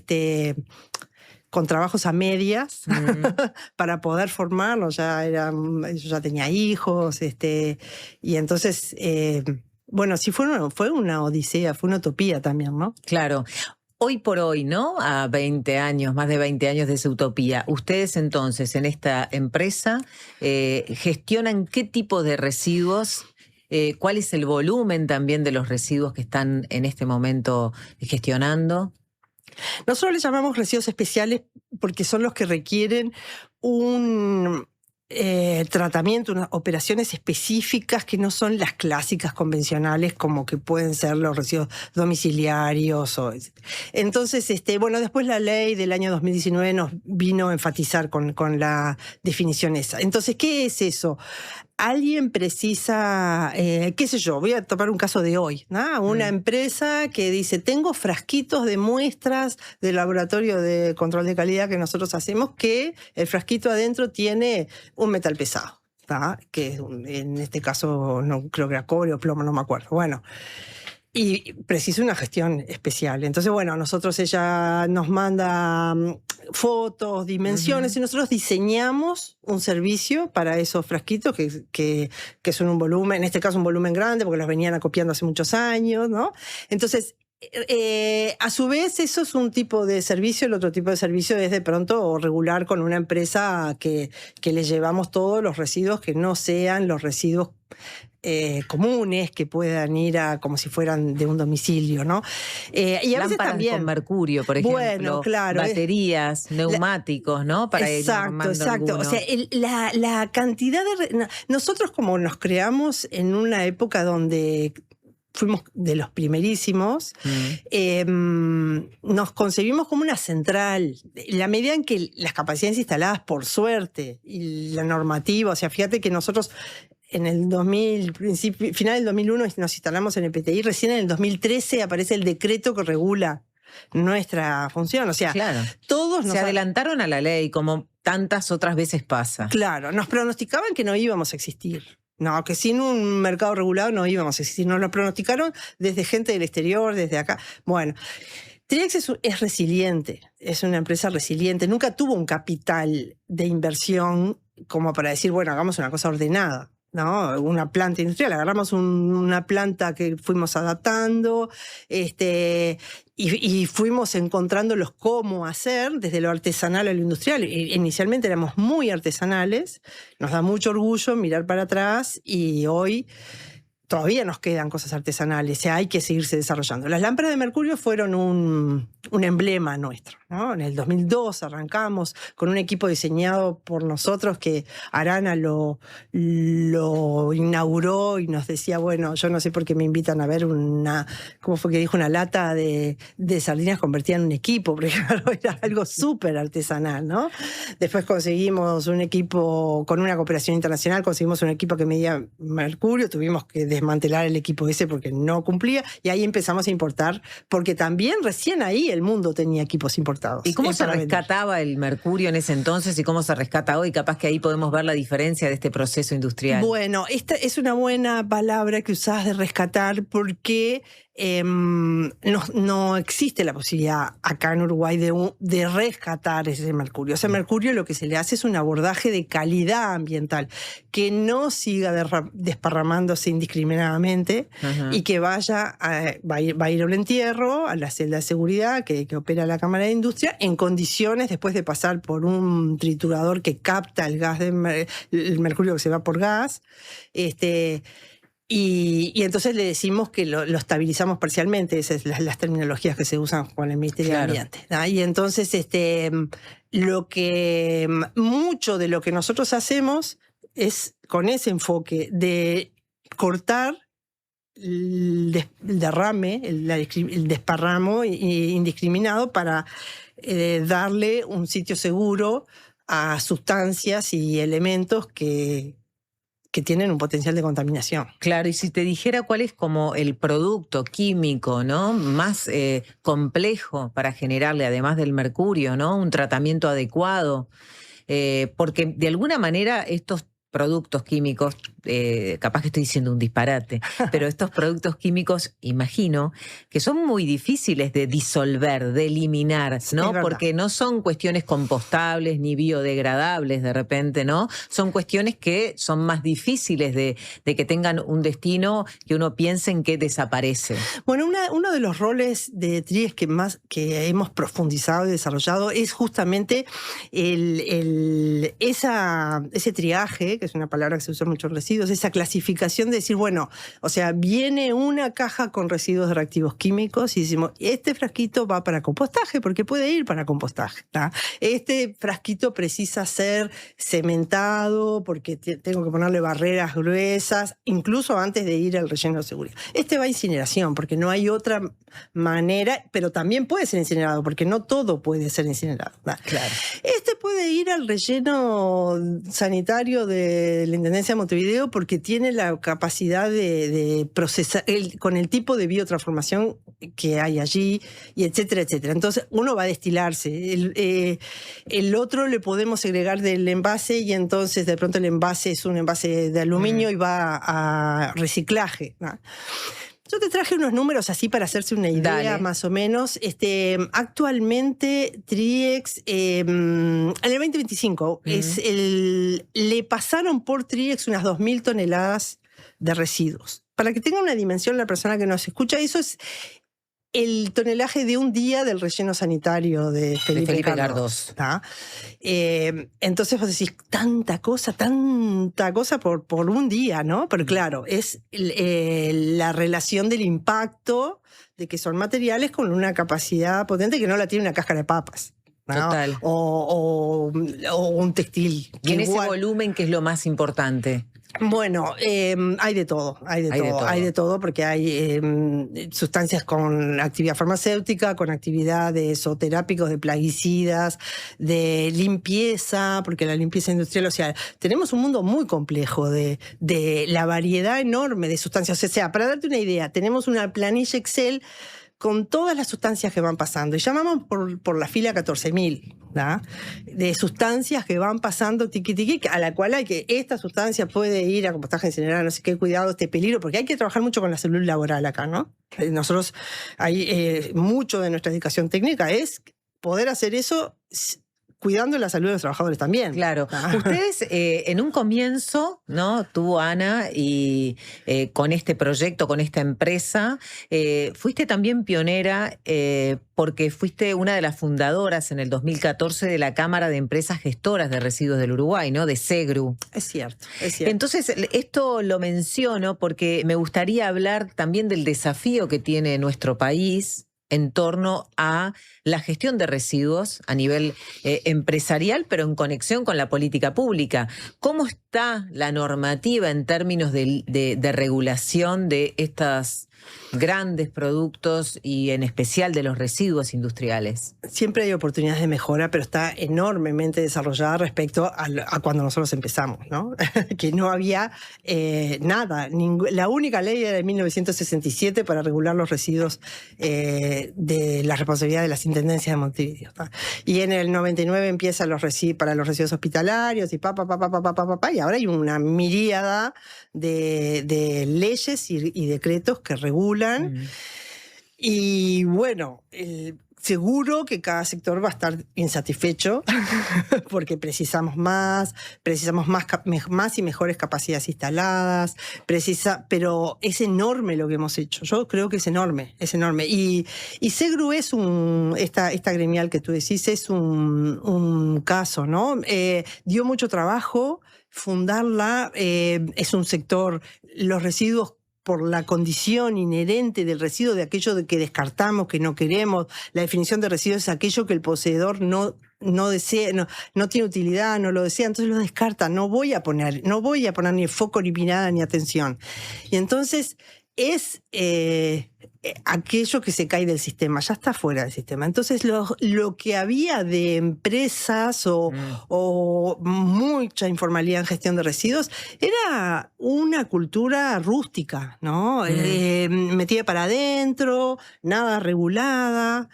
con trabajos a medias para poder formarnos. Yo ya tenía hijos, y entonces, bueno, sí fue una odisea, fue una utopía también, ¿no? Claro. Hoy por hoy, ¿no? A 20 años, más de 20 años de esa utopía, ustedes entonces en esta empresa gestionan qué tipo de residuos, cuál es el volumen también de los residuos que están en este momento gestionando. Nosotros les llamamos residuos especiales porque son los que requieren un tratamiento, unas operaciones específicas que no son las clásicas convencionales, como que pueden ser los residuos domiciliarios. Entonces, bueno, después la ley del año 2019 nos vino a enfatizar con la definición esa. Entonces, ¿qué es eso? alguien precisa, qué sé yo, voy a tomar un caso de hoy, ¿no? Una empresa que dice, tengo frasquitos de muestras del laboratorio de control de calidad que nosotros hacemos, que el frasquito adentro tiene un metal pesado, ¿tá? Que en este caso no creo que era cobre o plomo, no me acuerdo. Bueno, y precisa una gestión especial. Entonces, bueno, ella nos manda fotos, dimensiones, y nosotros diseñamos un servicio para esos frasquitos que son un volumen, en este caso un volumen grande, porque los venían acopiando hace muchos años, ¿no? Entonces, a su vez, eso es un tipo de servicio. El otro tipo de servicio es de pronto regular con una empresa que le llevamos todos los residuos que no sean los residuos comunes, que puedan ir como si fueran de un domicilio, ¿no? Y a veces lámparas también con mercurio, por ejemplo. Bueno, claro, baterías, neumáticos, ¿no? Para ir armando exacto. alguno. O sea, la cantidad de... Nosotros, como nos creamos en una época donde fuimos de los primerísimos, nos concebimos como una central. La medida en que las capacidades instaladas, por suerte, y la normativa, o sea, fíjate que nosotros en el final del 2001 nos instalamos en el PTI, recién en el 2013 aparece el decreto que regula nuestra función. O sea, claro, todos se adelantaron a la ley, como tantas otras veces pasa. Claro, nos pronosticaban que no íbamos a existir. No, que sin un mercado regulado no íbamos a existir. Nos lo pronosticaron desde gente del exterior, desde acá. Bueno, Triex es resiliente, es una empresa resiliente. Nunca tuvo un capital de inversión como para decir, bueno, hagamos una cosa ordenada, ¿no? Una planta industrial. Agarramos una planta que fuimos adaptando, y fuimos encontrándolos cómo hacer, desde lo artesanal a lo industrial. Inicialmente éramos muy artesanales, nos da mucho orgullo mirar para atrás, y hoy todavía nos quedan cosas artesanales, o sea, hay que seguirse desarrollando. Las lámparas de mercurio fueron un emblema nuestro, ¿no? En el 2002 arrancamos con un equipo diseñado por nosotros, que Arana lo inauguró y nos decía, bueno, yo no sé por qué me invitan a ver ¿cómo fue que dijo? Una lata de sardinas convertida en un equipo, porque claro, era algo súper artesanal, ¿no? Después conseguimos un equipo, con una cooperación internacional, conseguimos un equipo que medía mercurio, tuvimos que desmantelar el equipo ese porque no cumplía, y ahí empezamos a importar, porque también recién ahí el mundo tenía equipos importados. ¿Y cómo se rescataba el mercurio en ese entonces y cómo se rescata hoy? Capaz que ahí podemos ver la diferencia de este proceso industrial. Bueno, esta es una buena palabra que usás, de rescatar, porque no existe la posibilidad acá en Uruguay de rescatar ese mercurio. Ese mercurio, lo que se le hace es un abordaje de calidad ambiental, que no siga desparramándose indiscriminadamente, y que va a ir a un entierro, a la celda de seguridad que opera la Cámara de Industria, en condiciones, después de pasar por un triturador que capta el mercurio que se va por gas, y entonces le decimos que lo estabilizamos parcialmente. Esas son las terminologías que se usan con el Ministerio de Ambiente, ¿no? Y entonces mucho de lo que nosotros hacemos es con ese enfoque de cortar el derrame, el desparramo indiscriminado, para darle un sitio seguro a sustancias y elementos que tienen un potencial de contaminación. Claro, y si te dijera cuál es como el producto químico, ¿no?, más complejo para generarle, además del mercurio, ¿no?, un tratamiento adecuado, porque de alguna manera estos productos químicos, capaz que estoy diciendo un disparate, pero estos productos químicos, imagino, que son muy difíciles de disolver, de eliminar, ¿no? Porque no son cuestiones compostables ni biodegradables de repente, ¿no? Son cuestiones que son más difíciles de que tengan un destino que uno piense en que desaparece. Bueno, uno de los roles de Triex que hemos profundizado y desarrollado es justamente ese triaje, que es una palabra que se usa mucho en residuos, esa clasificación de decir, bueno, o sea, viene una caja con residuos de reactivos químicos y decimos, este frasquito va para compostaje, porque puede ir para compostaje, ¿tá? Este frasquito precisa ser cementado porque tengo que ponerle barreras gruesas, incluso antes de ir al relleno de seguridad. Este va a incineración, porque no hay otra manera, pero también puede ser incinerado, porque no todo puede ser incinerado, ¿tá? Claro. Este puede ir al relleno sanitario de de la Intendencia de Montevideo porque tiene la capacidad de procesar, con el tipo de biotransformación que hay allí, y etcétera, etcétera. Entonces, uno va a destilarse. El otro le podemos segregar del envase y entonces de pronto el envase es un envase de aluminio y va a reciclaje, ¿no? Yo te traje unos números así para hacerse una idea. Dale. Más o menos. Actualmente Triex, en el 2025, le pasaron por Triex unas 2.000 toneladas de residuos. Para que tenga una dimensión la persona que nos escucha, eso es el tonelaje de un día del relleno sanitario de Felipe Cardós. Entonces vos decís, tanta cosa por un día, ¿no? Pero claro, es la relación del impacto de que son materiales con una capacidad potente que no la tiene una cáscara de papas, ¿no? Total. O un textil. Y en ese volumen, ¿qué es lo más importante? Bueno, hay de todo, porque hay sustancias con actividad farmacéutica, con actividad de zooterápicos, de plaguicidas, de limpieza, porque la limpieza industrial, o sea, tenemos un mundo muy complejo de la variedad enorme de sustancias. O sea, para darte una idea, tenemos una planilla Excel con todas las sustancias que van pasando. Y llamamos por la fila 14.000, ¿no? De sustancias que van pasando tiqui, a la cual hay que, esta sustancia puede ir a compostaje incinerado, no sé qué, cuidado, este peligro, porque hay que trabajar mucho con la salud laboral acá, ¿no? Nosotros, hay mucho de nuestra educación técnica es poder hacer eso cuidando la salud de los trabajadores también. Claro. Ustedes en un comienzo, ¿no? Tú, Ana, y con este proyecto, con esta empresa, fuiste también pionera porque fuiste una de las fundadoras en el 2014 de la Cámara de Empresas Gestoras de Residuos del Uruguay, ¿no? De SEGRU. Es cierto, es cierto. Entonces, esto lo menciono porque me gustaría hablar también del desafío que tiene nuestro país en torno a la gestión de residuos a nivel empresarial, pero en conexión con la política pública. ¿Cómo está la normativa en términos de regulación de estos grandes productos y en especial de los residuos industriales? Siempre hay oportunidades de mejora, pero está enormemente desarrollada respecto a cuando nosotros empezamos, ¿no? Que no había nada. La única ley era de 1967 para regular los residuos de la responsabilidad de las intendencias de Montevideo, ¿tá? Y en el 99 empiezan para los residuos hospitalarios y y ahora hay una miríada de leyes y decretos que regulan. Y bueno, seguro que cada sector va a estar insatisfecho porque precisamos más y mejores capacidades instaladas, pero es enorme lo que hemos hecho. Yo creo que es enorme. Y SEGRU es esta gremial que tú decís, es un caso, ¿no? Dio mucho trabajo fundarla, es un sector, los residuos por la condición inherente del residuo, de aquello de que descartamos, que no queremos. La definición de residuo es aquello que el poseedor no desea, no tiene utilidad, no lo desea, entonces lo descarta. No voy a poner ni foco, ni mirada, ni atención. Y entonces es aquello que se cae del sistema, ya está fuera del sistema. Entonces lo que había de empresas o mucha informalidad en gestión de residuos era una cultura rústica, ¿no? Metida para adentro, nada regulada.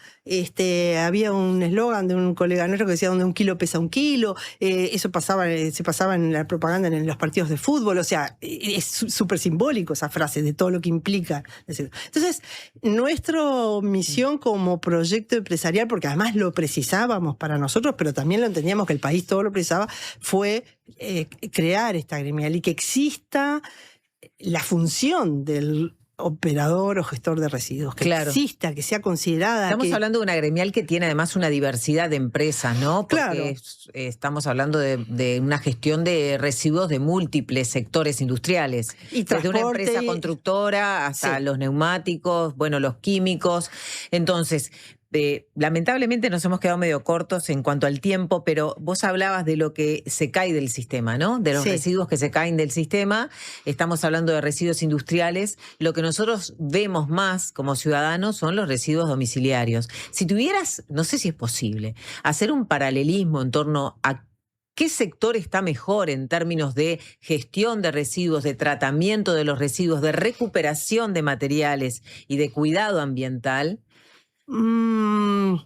Había un eslogan de un colega nuestro que decía donde un kilo pesa un kilo. Eso se pasaba en la propaganda en los partidos de fútbol. O sea, es súper simbólico esa frase de todo lo que implica. Entonces, nuestra misión como proyecto empresarial, porque además lo precisábamos para nosotros, pero también lo entendíamos que el país todo lo precisaba, fue crear esta gremial y que exista la función del operador o gestor de residuos, que exista, que sea considerada. Estamos hablando de una gremial que tiene además una diversidad de empresas, ¿no? Porque estamos hablando de una gestión de residuos de múltiples sectores industriales. Y desde una empresa constructora hasta los neumáticos, bueno, los químicos. Entonces, lamentablemente nos hemos quedado medio cortos en cuanto al tiempo, pero vos hablabas de lo que se cae del sistema, ¿no? De los residuos que se caen del sistema. Estamos hablando de residuos industriales. Lo que nosotros vemos más como ciudadanos son los residuos domiciliarios. Si tuvieras, no sé si es posible, hacer un paralelismo en torno a ¿Qué sector está mejor en términos de gestión de residuos, de tratamiento de los residuos, de recuperación de materiales y de cuidado ambiental? No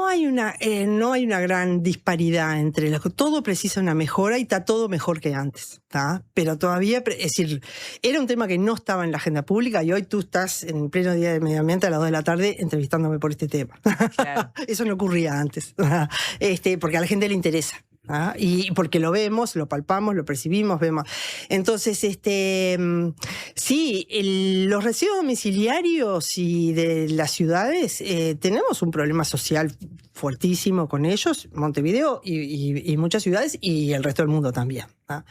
hay una gran disparidad entre las cosas. Todo precisa una mejora y está todo mejor que antes, ¿tá? Pero todavía, es decir, era un tema que no estaba en la agenda pública y hoy tú estás en pleno día de medio ambiente a las 2 de la tarde entrevistándome por este tema. Claro. Eso no ocurría antes, porque a la gente le interesa. ¿Ah? Y porque lo vemos, lo palpamos, lo percibimos, vemos. Entonces, sí, los residuos domiciliarios y de las ciudades, tenemos un problema social fuertísimo con ellos, Montevideo y muchas ciudades y el resto del mundo también. ¿Ah?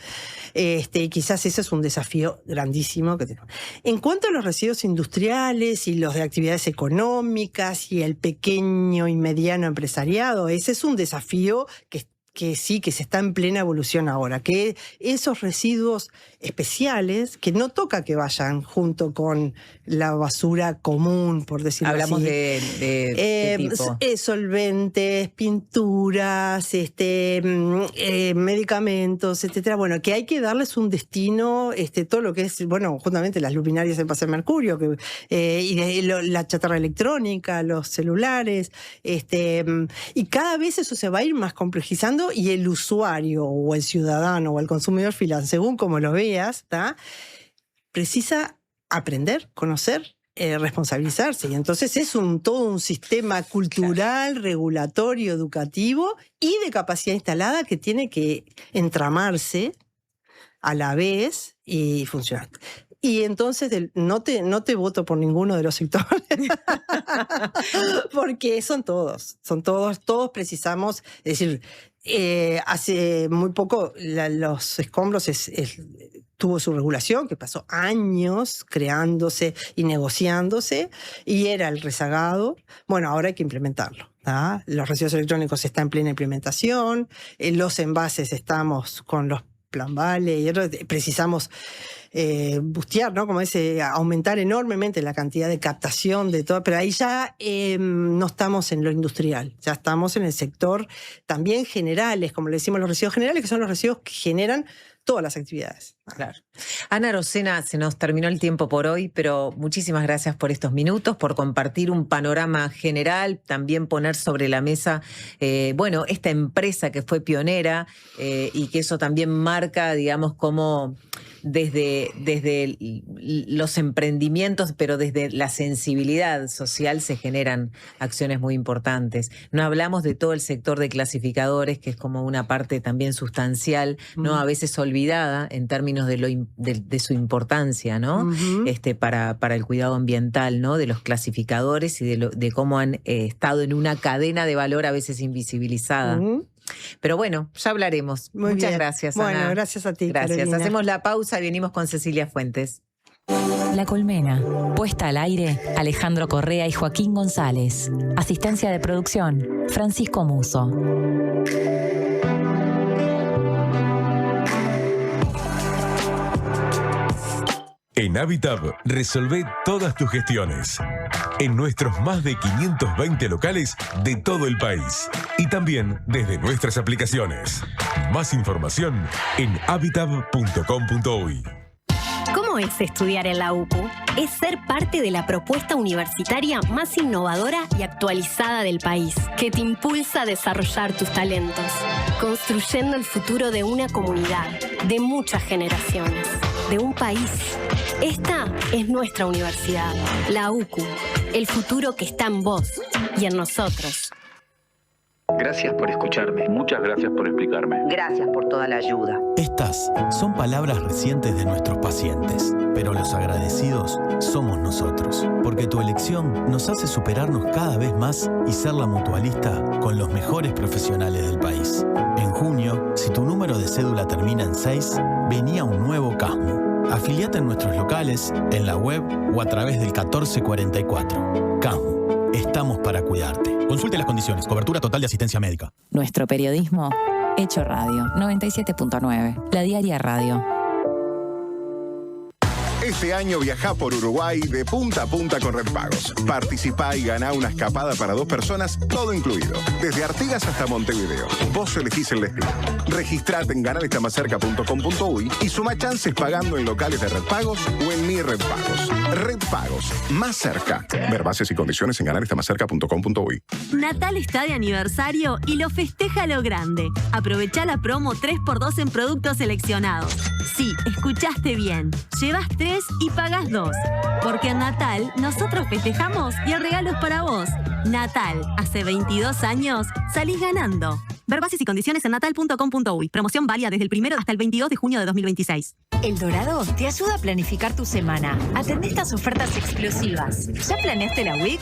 Quizás ese es un desafío grandísimo que tenemos. En cuanto a los residuos industriales y los de actividades económicas y el pequeño y mediano empresariado, ese es un desafío que sí, que se está en plena evolución ahora, que esos residuos especiales, que no toca que vayan junto con la basura común, por decirlo Hablamos así. de tipo. Solventes, pinturas, medicamentos, etcétera. Bueno, que hay que darles un destino, todo lo que es, bueno, justamente las luminarias en Paseo Mercurio, la chatarra electrónica, los celulares, y cada vez eso se va a ir más complejizando y el usuario o el ciudadano o el consumidor final, según como lo veas, ¿tá? Precisa aprender, conocer, responsabilizarse. Y entonces es todo un sistema cultural, regulatorio, educativo y de capacidad instalada que tiene que entramarse a la vez y funcionar. Y entonces no te voto por ninguno de los sectores, porque son todos precisamos, es decir, hace muy poco los escombros tuvo su regulación, que pasó años creándose y negociándose, y era el rezagado. Bueno, ahora hay que implementarlo. ¿Ah? Los residuos electrónicos están en plena implementación, los envases estamos con los Plan Vale, y precisamos bustear, ¿no? Como dice, aumentar enormemente la cantidad de captación de todo, pero ahí ya no estamos en lo industrial, ya estamos en el sector también generales, como le decimos los residuos generales, que son los residuos que generan todas las actividades. Claro. Ana Arocena, se nos terminó el tiempo por hoy, pero muchísimas gracias por estos minutos, por compartir un panorama general, también poner sobre la mesa, esta empresa que fue pionera y que eso también marca, digamos, cómo desde los emprendimientos, pero desde la sensibilidad social se generan acciones muy importantes. No hablamos de todo el sector de clasificadores, que es como una parte también sustancial, ¿no? A veces olvidada en términos de su importancia, ¿no? Para el cuidado ambiental, ¿no? De los clasificadores y de cómo han estado en una cadena de valor a veces invisibilizada. Pero bueno, ya hablaremos. Muchas gracias, Ana. Bueno, gracias a ti, Gracias. Carolina. Hacemos la pausa y venimos con Cecilia Fuentes. La Colmena. Puesta al aire, Alejandro Correa y Joaquín González. Asistencia de producción, Francisco Muso. En Habitab, resolvé todas tus gestiones. En nuestros más de 520 locales de todo el país. Y también desde nuestras aplicaciones. Más información en habitab.com.uy. ¿Cómo es estudiar en la UCU? Es ser parte de la propuesta universitaria más innovadora y actualizada del país, que te impulsa a desarrollar tus talentos, construyendo el futuro de una comunidad, de muchas generaciones, de un país. Esta es nuestra universidad, la UCU, el futuro que está en vos y en nosotros. Gracias por escucharme. Muchas gracias por explicarme. Gracias por toda la ayuda. Estas son palabras recientes de nuestros pacientes, pero los agradecidos somos nosotros, porque tu elección nos hace superarnos cada vez más y ser la mutualista con los mejores profesionales del país. En junio, si tu número de cédula termina en 6, venía un nuevo CASMU. Afiliate en nuestros locales, en la web o a través del 1444. CASMU, estamos para cuidarte. Consulte las condiciones. Cobertura total de asistencia médica. Nuestro periodismo hecho radio. 97.9. La Diaria Radio. Este año viajá por Uruguay de punta a punta con Red Pagos. Participá y ganá una escapada para 2 personas, todo incluido. Desde Artigas hasta Montevideo. Vos elegís el destino. Registrate en ganarestamacerca.com.uy y suma chances pagando en locales de Red Pagos o en Mi Red Pagos. Red Pagos, más cerca. Ver bases y condiciones en ganarestamacerca.com.uy. Natal está de aniversario y lo festeja a lo grande. Aprovecha la promo 3x2 en productos seleccionados. Sí, escuchaste bien. Llevas 3 y pagas 2. Porque en Natal nosotros festejamos y el regalo es para vos. Natal, hace 22 años, salís ganando. Ver bases y condiciones en natal.com.uy. Promoción válida desde el 1 hasta el 22 de junio de 2026. El Dorado te ayuda a planificar tu semana. Atendé estas ofertas exclusivas. ¿Ya planeaste la week?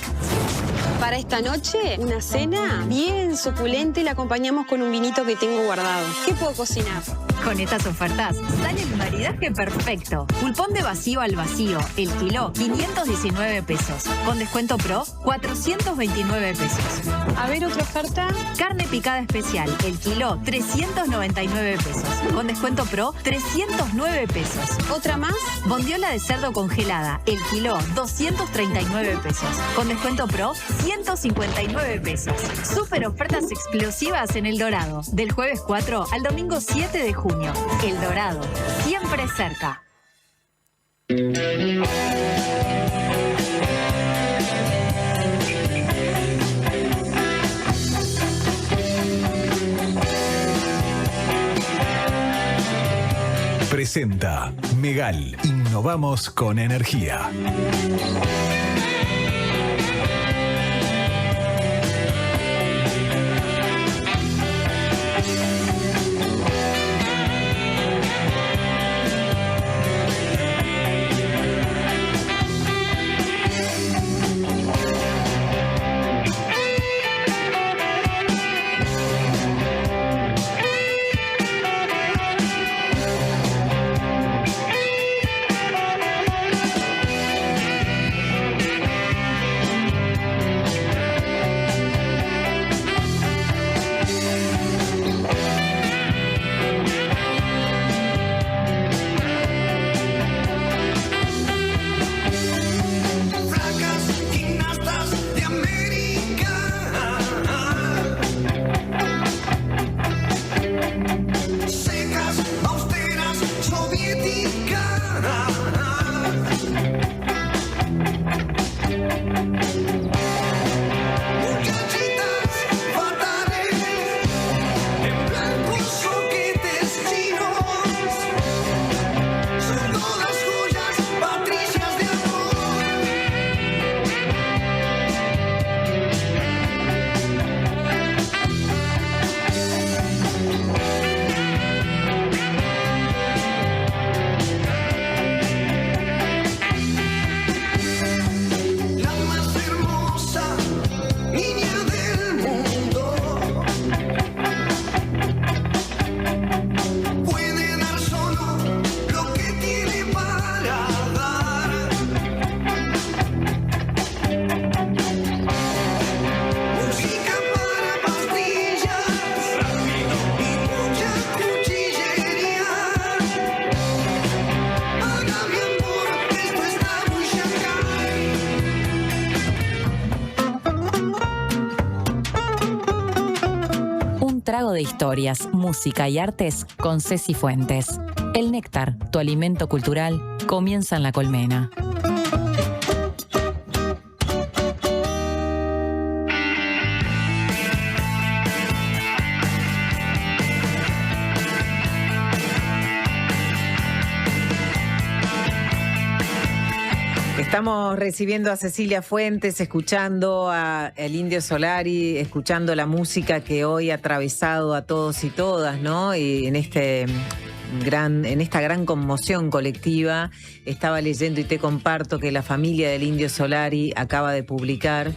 Para esta noche, una cena bien suculenta y la acompañamos con un vinito que tengo guardado. ¿Qué puedo cocinar? Con estas ofertas sale el maridaje perfecto. Pulpón de vacío al vacío, el kilo, 519 pesos. Con descuento pro, 429 pesos. A ver, otra oferta. Carne picada especial, el kilo, 399 pesos. Con descuento pro, 309 pesos. ¿Otra más? Bondiola de cerdo congelada, el kilo, 239 pesos. Con descuento pro, 159 pesos. Super ofertas explosivas en El Dorado. Del jueves 4 al domingo 7 de junio. El Dorado, siempre cerca. Presenta Megal. Innovamos con energía. Trago de historias, música y artes con Ceci Fuentes. El néctar, tu alimento cultural, comienza en La Colmena. Estamos recibiendo a Cecilia Fuentes, escuchando a el Indio Solari, escuchando la música que hoy ha atravesado a todos y todas, ¿no? Y en esta gran conmoción colectiva, estaba leyendo y te comparto que la familia del Indio Solari acaba de publicar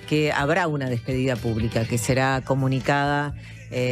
que habrá una despedida pública que será comunicada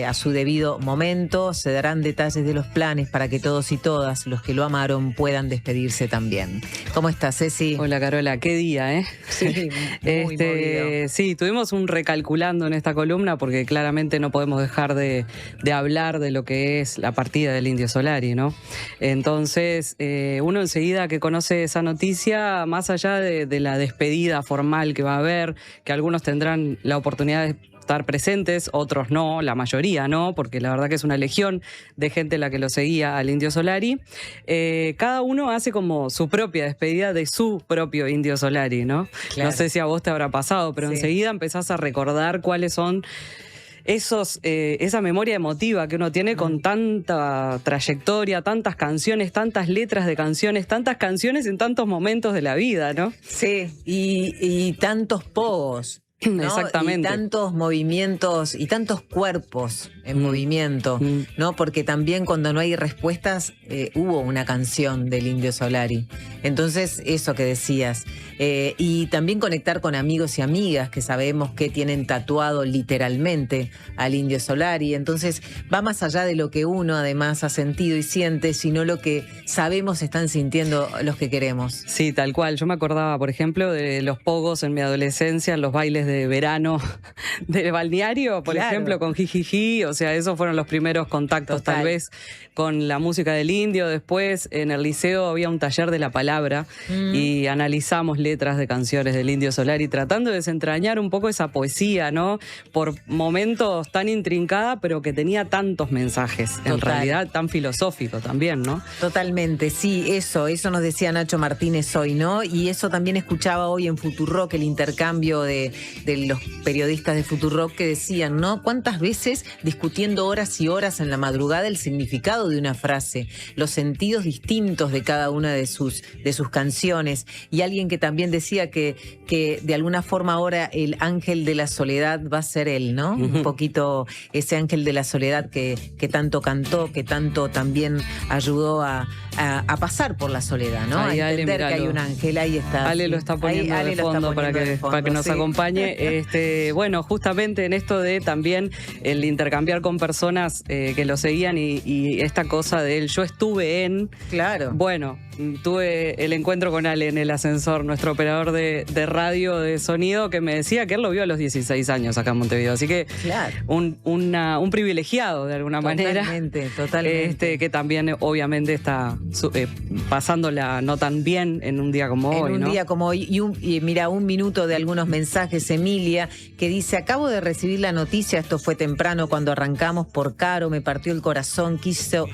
a su debido momento. Se darán detalles de los planes para que todos y todas los que lo amaron puedan despedirse también. ¿Cómo estás, Ceci? Hola, Carola. Qué día, ¿eh? Sí, muy movido. Sí, tuvimos un recalculando en esta columna porque claramente no podemos dejar de hablar de lo que es la partida del Indio Solari, ¿no? Entonces, uno enseguida que conoce esa noticia, más allá de la despedida formal que va a haber, que algunos tendrán la oportunidad de estar presentes, otros no, la mayoría no, porque la verdad que es una legión de gente la que lo seguía al Indio Solari. Cada uno hace como su propia despedida de su propio Indio Solari, ¿no? Claro. No sé si a vos te habrá pasado, pero enseguida empezás a recordar cuáles son esa memoria emotiva que uno tiene con tanta trayectoria, tantas canciones, tantas letras de canciones, tantas canciones en tantos momentos de la vida, ¿no? Sí, y tantos pogos, ¿no? Exactamente. Y tantos movimientos y tantos cuerpos en movimiento, ¿no? Porque también cuando no hay respuestas, hubo una canción del Indio Solari. Entonces, eso que decías. Y también conectar con amigos y amigas que sabemos que tienen tatuado literalmente al Indio Solari. Entonces, va más allá de lo que uno además ha sentido y siente, sino lo que sabemos están sintiendo los que queremos. Sí, tal cual. Yo me acordaba, por ejemplo, de los pogos en mi adolescencia, en los bailes de verano del balneario, por ejemplo, con Jijiji. O sea, esos fueron los primeros contactos, tal vez, con la música del Indio. Después, en el liceo había un taller de la palabra y analizamos letras de canciones del Indio Solari, tratando de desentrañar un poco esa poesía, ¿no? Por momentos tan intrincada, pero que tenía tantos mensajes, en realidad tan filosófico también, ¿no? Totalmente, sí, eso nos decía Nacho Martínez hoy, ¿no? Y eso también escuchaba hoy en Futurock, el intercambio de los periodistas de Futurock que decían, ¿no? ¿Cuántas veces discutiendo horas y horas en la madrugada el significado de una frase, los sentidos distintos de cada una de sus canciones? Y alguien que también decía que de alguna forma ahora el ángel de la soledad va a ser él, ¿no? Un poquito ese ángel de la soledad que tanto cantó, que tanto también ayudó a pasar por la soledad, ¿no? Ahí, a entender que hay un ángel, ahí está. Ale lo está poniendo de fondo para que nos acompañe. Bueno, justamente en esto de también el intercambiar con personas que lo seguían y esta cosa de él, yo estuve en... Claro. Bueno, tuve el encuentro con Ale en el ascensor, nuestro operador de radio, de sonido, que me decía que él lo vio a los 16 años acá en Montevideo. Así que un privilegiado de alguna manera. Totalmente. Que también obviamente está pasándola no tan bien en un día como hoy, ¿no? En un día como hoy. Y mira, un minuto de algunos mensajes, Emilia, que dice, acabo de recibir la noticia, esto fue temprano cuando arrancamos por Caro, me partió el corazón, quiso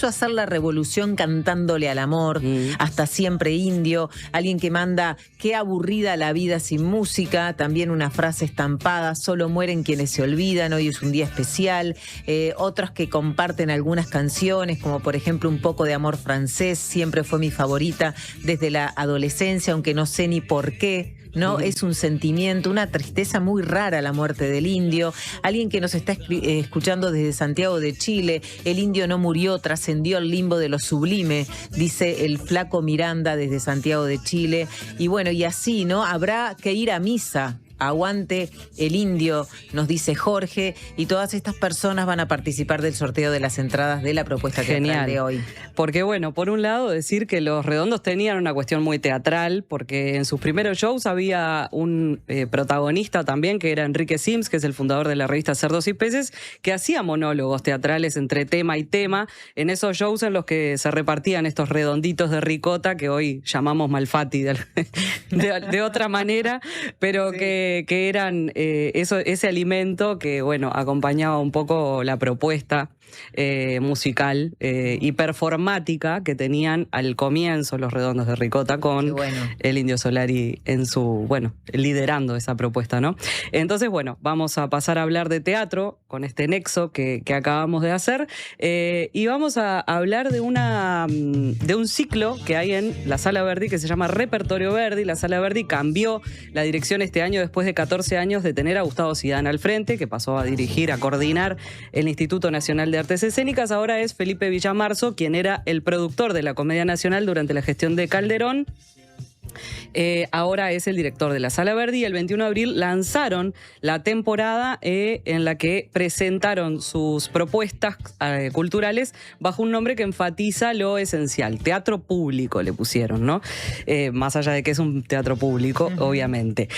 hacer la revolución cantándole al amor, hasta siempre Indio. Alguien que manda, qué aburrida la vida sin música, también una frase estampada, solo mueren quienes se olvidan, hoy es un día especial. Otros que comparten algunas canciones, como por ejemplo Un poco de amor francés, siempre fue mi favorita desde la adolescencia, aunque no sé ni por qué. ¿No? Es un sentimiento, una tristeza muy rara la muerte del Indio. Alguien que nos está escuchando desde Santiago de Chile, el Indio no murió, trascendió el limbo de lo sublime, dice el Flaco Miranda desde Santiago de Chile. Y bueno, y así, ¿no? Habrá que ir a misa. Aguante el Indio, nos dice Jorge, y todas estas personas van a participar del sorteo de las entradas de la propuesta teatral de hoy. Porque bueno, por un lado decir que Los Redondos tenían una cuestión muy teatral, porque en sus primeros shows había un protagonista también, que era Enrique Sims, que es el fundador de la revista Cerdos y Peces, que hacía monólogos teatrales entre tema y tema, en esos shows en los que se repartían estos redonditos de ricota, que hoy llamamos Malfatti de otra manera, pero que eran ese alimento que, bueno, acompañaba un poco la propuesta musical y performática que tenían al comienzo Los Redondos de Ricota con el Indio Solari liderando esa propuesta, ¿no? Entonces, bueno, vamos a pasar a hablar de teatro con este nexo que acabamos de hacer y vamos a hablar de un ciclo que hay en la Sala Verdi que se llama Repertorio Verdi. La Sala Verdi cambió la dirección este año después de 14 años de tener a Gustavo Zidane al frente, que pasó a dirigir, a coordinar el Instituto Nacional de Artes Escénicas. Ahora es Felipe Villamarzo, quien era el productor de la Comedia Nacional durante la gestión de Calderón. Ahora es el director de la Sala Verdi y el 21 de abril lanzaron la temporada en la que presentaron sus propuestas culturales bajo un nombre que enfatiza lo esencial. Teatro público le pusieron, ¿no? Más allá de que es un teatro público, obviamente.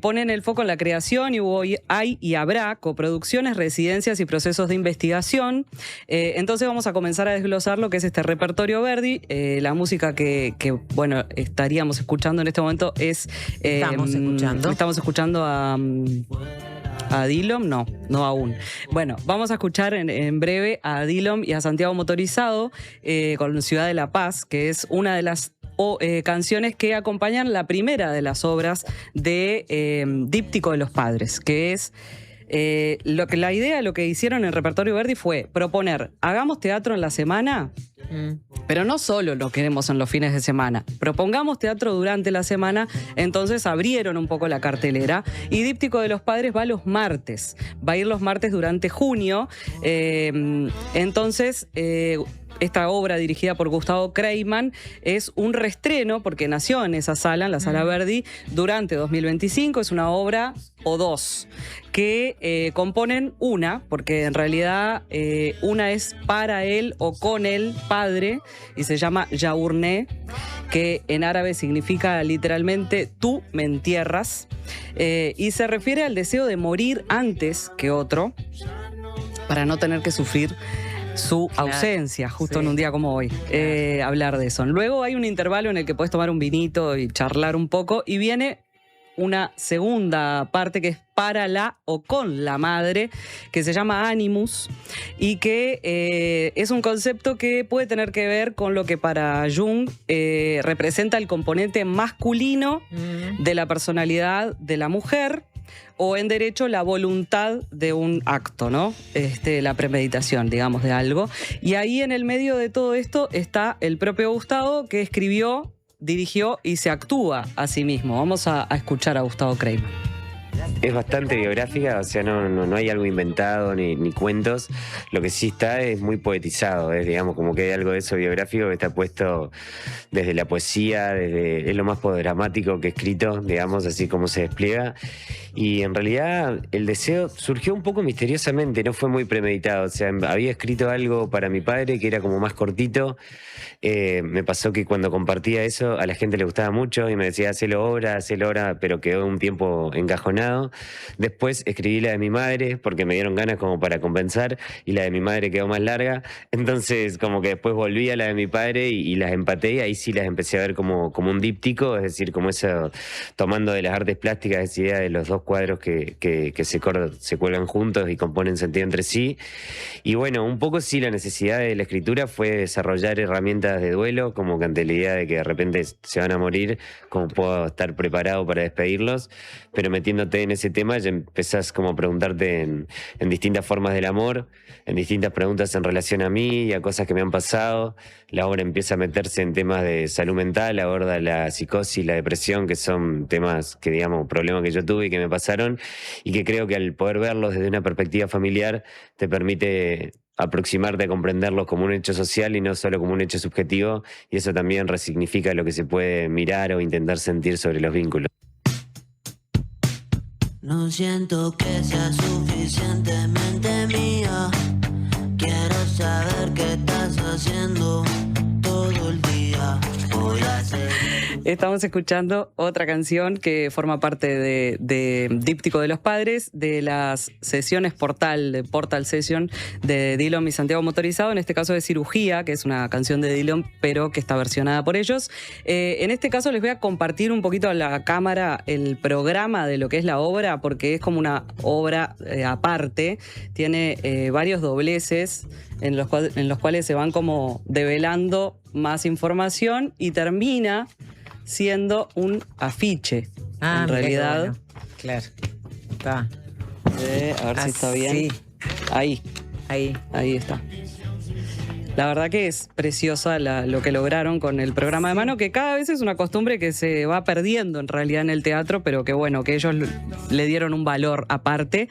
Ponen el foco en la creación y hay y habrá coproducciones, residencias y procesos de investigación. Entonces vamos a comenzar a desglosar lo que es este repertorio Verdi. La música que bueno, estaríamos escuchando en este momento es... Estamos escuchando a Dillom, no aún. Bueno, vamos a escuchar en breve a Dillom y a Santiago Motorizado con Ciudad de la Paz, que es una de las canciones que acompañan la primera de las obras de Díptico de los Padres, que es... la idea, lo que hicieron en el repertorio Verdi fue proponer, hagamos teatro en la semana, pero no solo lo queremos en los fines de semana, propongamos teatro durante la semana. Entonces abrieron un poco la cartelera y Díptico de los Padres va los martes, va a ir los martes durante junio. Entonces... esta obra dirigida por Gustavo Kreiman es un reestreno porque nació en esa sala, en la Sala Verdi, durante 2025. Es una obra o dos que componen una, porque en realidad una es para él o con el padre y se llama Yaurné, que en árabe significa literalmente tú me entierras, y se refiere al deseo de morir antes que otro para no tener que sufrir su ausencia, justo en un día como hoy, hablar de eso. Luego hay un intervalo en el que puedes tomar un vinito y charlar un poco, y viene una segunda parte que es para la o con la madre, que se llama Animus, y que es un concepto que puede tener que ver con lo que para Jung representa el componente masculino de la personalidad de la mujer, o en derecho la voluntad de un acto, ¿no? La premeditación, digamos, de algo. Y ahí en el medio de todo esto está el propio Gustavo, que escribió, dirigió y se actúa a sí mismo. Vamos a escuchar a Gustavo Kreiman. Es bastante biográfica, o sea, no hay algo inventado ni cuentos. Lo que sí está es muy poetizado, digamos, como que hay algo de eso biográfico que está puesto desde la poesía, es lo más dramático que he escrito, digamos, así como se despliega. Y en realidad el deseo surgió un poco misteriosamente, no fue muy premeditado. O sea, había escrito algo para mi padre que era como más cortito. Me pasó que cuando compartía eso a la gente le gustaba mucho y me decía hacelo obra, pero quedó un tiempo encajonado. Después escribí la de mi madre porque me dieron ganas como para compensar, y la de mi madre quedó más larga. Entonces como que después volví a la de mi padre y las empaté, y ahí sí las empecé a ver como un díptico, es decir, como eso, tomando de las artes plásticas esa idea de los dos cuadros que se cuelgan juntos y componen sentido entre sí. Y bueno, un poco sí la necesidad de la escritura fue desarrollar herramientas de duelo, como que ante la idea de que de repente se van a morir, como puedo estar preparado para despedirlos, pero metiéndote en ese tema ya empezás como a preguntarte en distintas formas del amor, en distintas preguntas en relación a mí y a cosas que me han pasado. La obra empieza a meterse en temas de salud mental, aborda la psicosis, la depresión, que son temas que, digamos, problemas que yo tuve y que me pasaron, y que creo que al poder verlos desde una perspectiva familiar te permite aproximarte a comprenderlos como un hecho social y no solo como un hecho subjetivo, y eso también resignifica lo que se puede mirar o intentar sentir sobre los vínculos. No siento que sea suficientemente mía. Quiero saber qué estás haciendo todo el día. Voy a seguir. Estamos escuchando otra canción que forma parte de Díptico de los Padres, de las sesiones Portal Session de Dillom y Santiago Motorizado, en este caso de Cirugía, que es una canción de Dillom, pero que está versionada por ellos. En este caso les voy a compartir un poquito a la cámara el programa de lo que es la obra, porque es como una obra aparte, tiene varios dobleces en los cuales se van como develando más información y termina siendo un afiche, en realidad. Bueno. Claro, está. A ver si está bien. Sí. Ahí está. La verdad que es preciosa lo que lograron con el programa de mano, que cada vez es una costumbre que se va perdiendo en realidad en el teatro, pero que bueno, que ellos le dieron un valor aparte.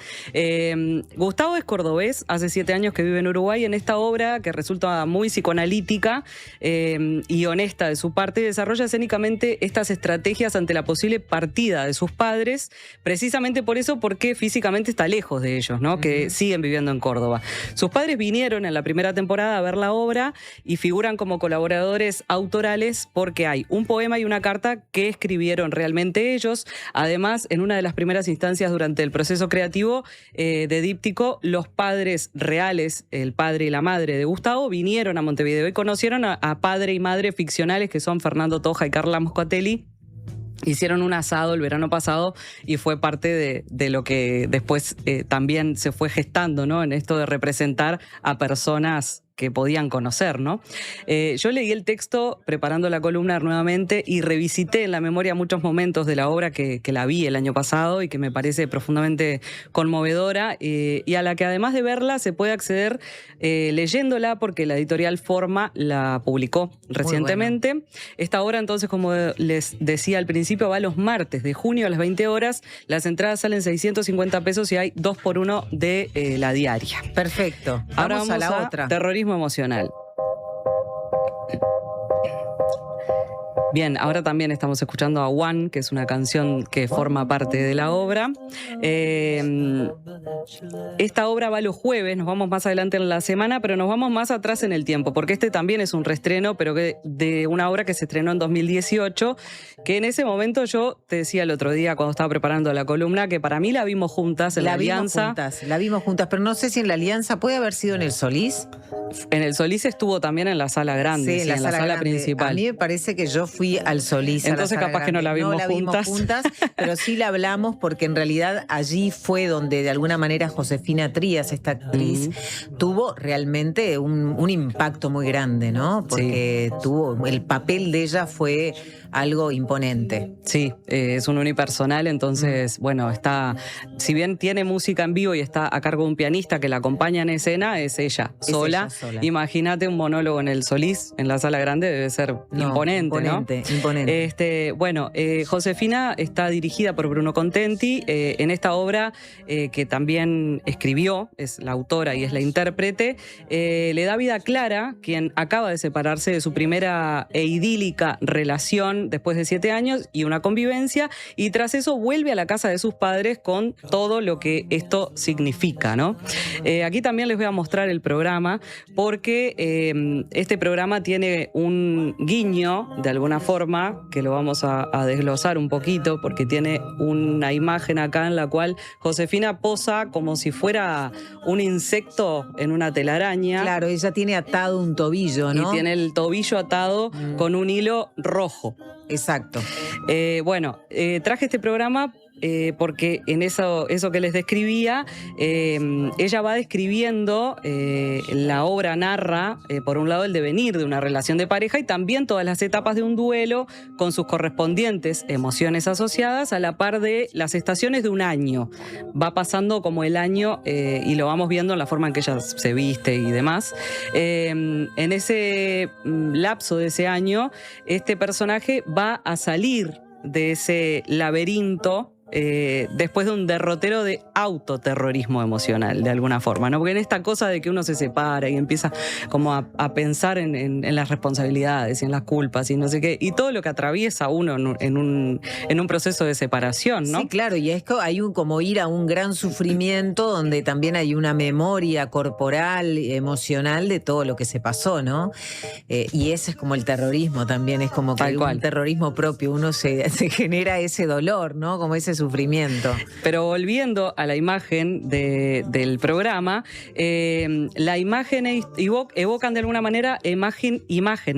Gustavo es cordobés, hace 7 años que vive en Uruguay. En esta obra, que resulta muy psicoanalítica y honesta de su parte, desarrolla escénicamente estas estrategias ante la posible partida de sus padres, precisamente por eso, porque físicamente está lejos de ellos, ¿no? Que siguen viviendo en Córdoba. Sus padres vinieron en la primera temporada a ver la obra y figuran como colaboradores autorales porque hay un poema y una carta que escribieron realmente ellos. Además, en una de las primeras instancias durante el proceso creativo de Díptico, los padres reales, el padre y la madre de Gustavo, vinieron a Montevideo y conocieron a padre y madre ficcionales que son Fernando Toja y Carla Moscatelli. Hicieron un asado el verano pasado y fue parte de lo que después también se fue gestando, ¿no? En esto de representar a personas que podían conocer, ¿no? Yo leí el texto preparando la columna nuevamente y revisité en la memoria muchos momentos de la obra que la vi el año pasado y que me parece profundamente conmovedora y a la que además de verla se puede acceder leyéndola porque la editorial Forma la publicó recientemente. Bueno. Esta obra entonces, como les decía al principio, va los martes de junio a las 20 horas. Las entradas salen 650 pesos y hay 2x1 de la diaria. Perfecto. Ahora vamos a la otra. Terrorismo emocional. Bien, ahora también estamos escuchando a One, que es una canción que forma parte de la obra. Esta obra va los jueves, nos vamos más adelante en la semana, pero nos vamos más atrás en el tiempo, porque este también es un reestreno, pero de una obra que se estrenó en 2018, que en ese momento yo te decía el otro día cuando estaba preparando la columna, que para mí la vimos juntas en la Alianza. La vimos juntas, pero no sé si en la Alianza, ¿puede haber sido en el Solís? En el Solís estuvo también en la sala grande, sí, en la sala principal. A mí me parece que yo fui al Solís. Entonces a la capaz que no la vimos juntas, pero sí la hablamos porque en realidad allí fue donde de alguna manera Josefina Trías, esta actriz, tuvo realmente un impacto muy grande, ¿no? Porque el papel de ella fue algo imponente. Sí, es un unipersonal, entonces, bueno, si bien tiene música en vivo y está a cargo de un pianista que la acompaña en escena, es ella sola. Imagínate un monólogo en el Solís, en la sala grande, debe ser imponente, ¿no? Imponente. Bueno, Josefina está dirigida por Bruno Contenti en esta obra que también escribió, es la autora y es la intérprete. Le da vida a Clara, quien acaba de separarse de su primera e idílica relación después de 7 años y una convivencia, y tras eso vuelve a la casa de sus padres con todo lo que esto significa, ¿no? Aquí también les voy a mostrar el programa porque este programa tiene un guiño, de alguna forma, que lo vamos a desglosar un poquito porque tiene una imagen acá en la cual Josefina posa como si fuera un insecto en una telaraña. Claro, ella tiene atado un tobillo, ¿no? Y tiene el tobillo atado con un hilo rojo. Exacto. Traje este programa porque en eso que les describía, ella va describiendo, la obra narra, por un lado, el devenir de una relación de pareja y también todas las etapas de un duelo con sus correspondientes emociones asociadas, a la par de las estaciones de un año. Va pasando como el año y lo vamos viendo en la forma en que ella se viste y demás. En ese lapso de ese año, este personaje va a salir de ese laberinto después de un derrotero de autoterrorismo emocional, de alguna forma, ¿no? Porque en esta cosa de que uno se separa y empieza como a pensar en las responsabilidades y en las culpas y no sé qué, y todo lo que atraviesa uno en un proceso de separación, ¿no? Sí, claro, y es que hay como ir a un gran sufrimiento donde también hay una memoria corporal, emocional de todo lo que se pasó, ¿no? Y ese es como el terrorismo también, es como que hay un terrorismo propio, uno se genera ese dolor, ¿no? Como ese sufrimiento. Pero volviendo a la imagen del programa, la imagen evocan de alguna manera imagen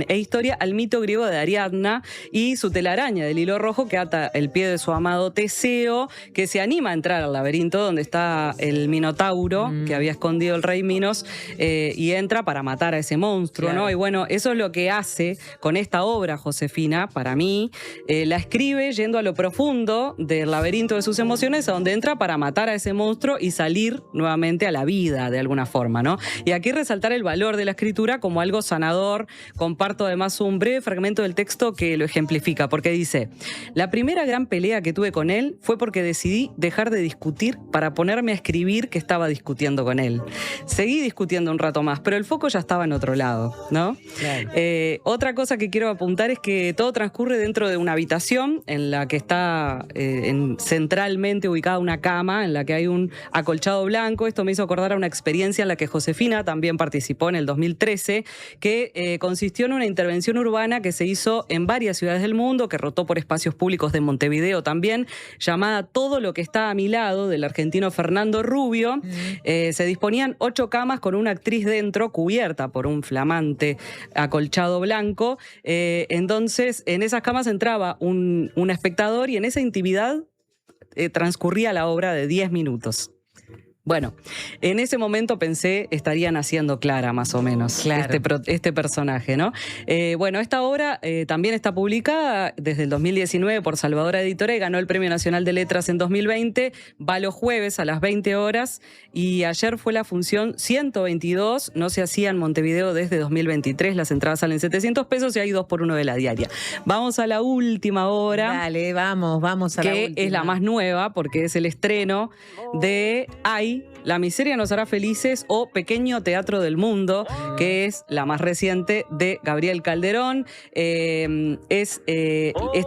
e historia al mito griego de Ariadna y su telaraña del hilo rojo que ata el pie de su amado Teseo, que se anima a entrar al laberinto donde está el Minotauro que había escondido el rey Minos, y entra para matar a ese monstruo, claro, ¿no? Y bueno, eso es lo que hace con esta obra Josefina, para mí. La escribe yendo a lo profundo del laberinto laberinto de sus emociones, a donde entra para matar a ese monstruo y salir nuevamente a la vida de alguna forma, ¿no? Y aquí resaltar el valor de la escritura como algo sanador. Comparto además un breve fragmento del texto que lo ejemplifica, porque dice: la primera gran pelea que tuve con él fue porque decidí dejar de discutir para ponerme a escribir que estaba discutiendo con él. Seguí discutiendo un rato más, pero el foco ya estaba en otro lado, ¿no? Claro. Otra cosa que quiero apuntar es que todo transcurre dentro de una habitación en la que está centralmente ubicada una cama, en la que hay un acolchado blanco. Esto me hizo acordar a una experiencia en la que Josefina también participó en el 2013, que consistió en una intervención urbana que se hizo en varias ciudades del mundo, que rotó por espacios públicos de Montevideo también, llamada Todo lo que está a mi lado, del argentino Fernando Rubio. Se disponían 8 camas con una actriz dentro, cubierta por un flamante acolchado blanco. Entonces, en esas camas entraba un espectador y en esa intimidad transcurría la obra de 10 minutos. Bueno, en ese momento pensé, estarían haciendo Clara, más o menos, claro, este personaje, ¿no? Bueno, esta obra también está publicada desde el 2019 por Salvadora Editora y ganó el Premio Nacional de Letras en 2020. Va los jueves a las 20 horas y ayer fue la función 122. No se hacía en Montevideo desde 2023. Las entradas salen 700 pesos y hay 2 por 1 de la diaria. Vamos a la última obra. Dale, vamos a la última. Que es la más nueva porque es el estreno de La miseria nos hará felices o Pequeño Teatro del Mundo, que es la más reciente de Gabriel Calderón. Esta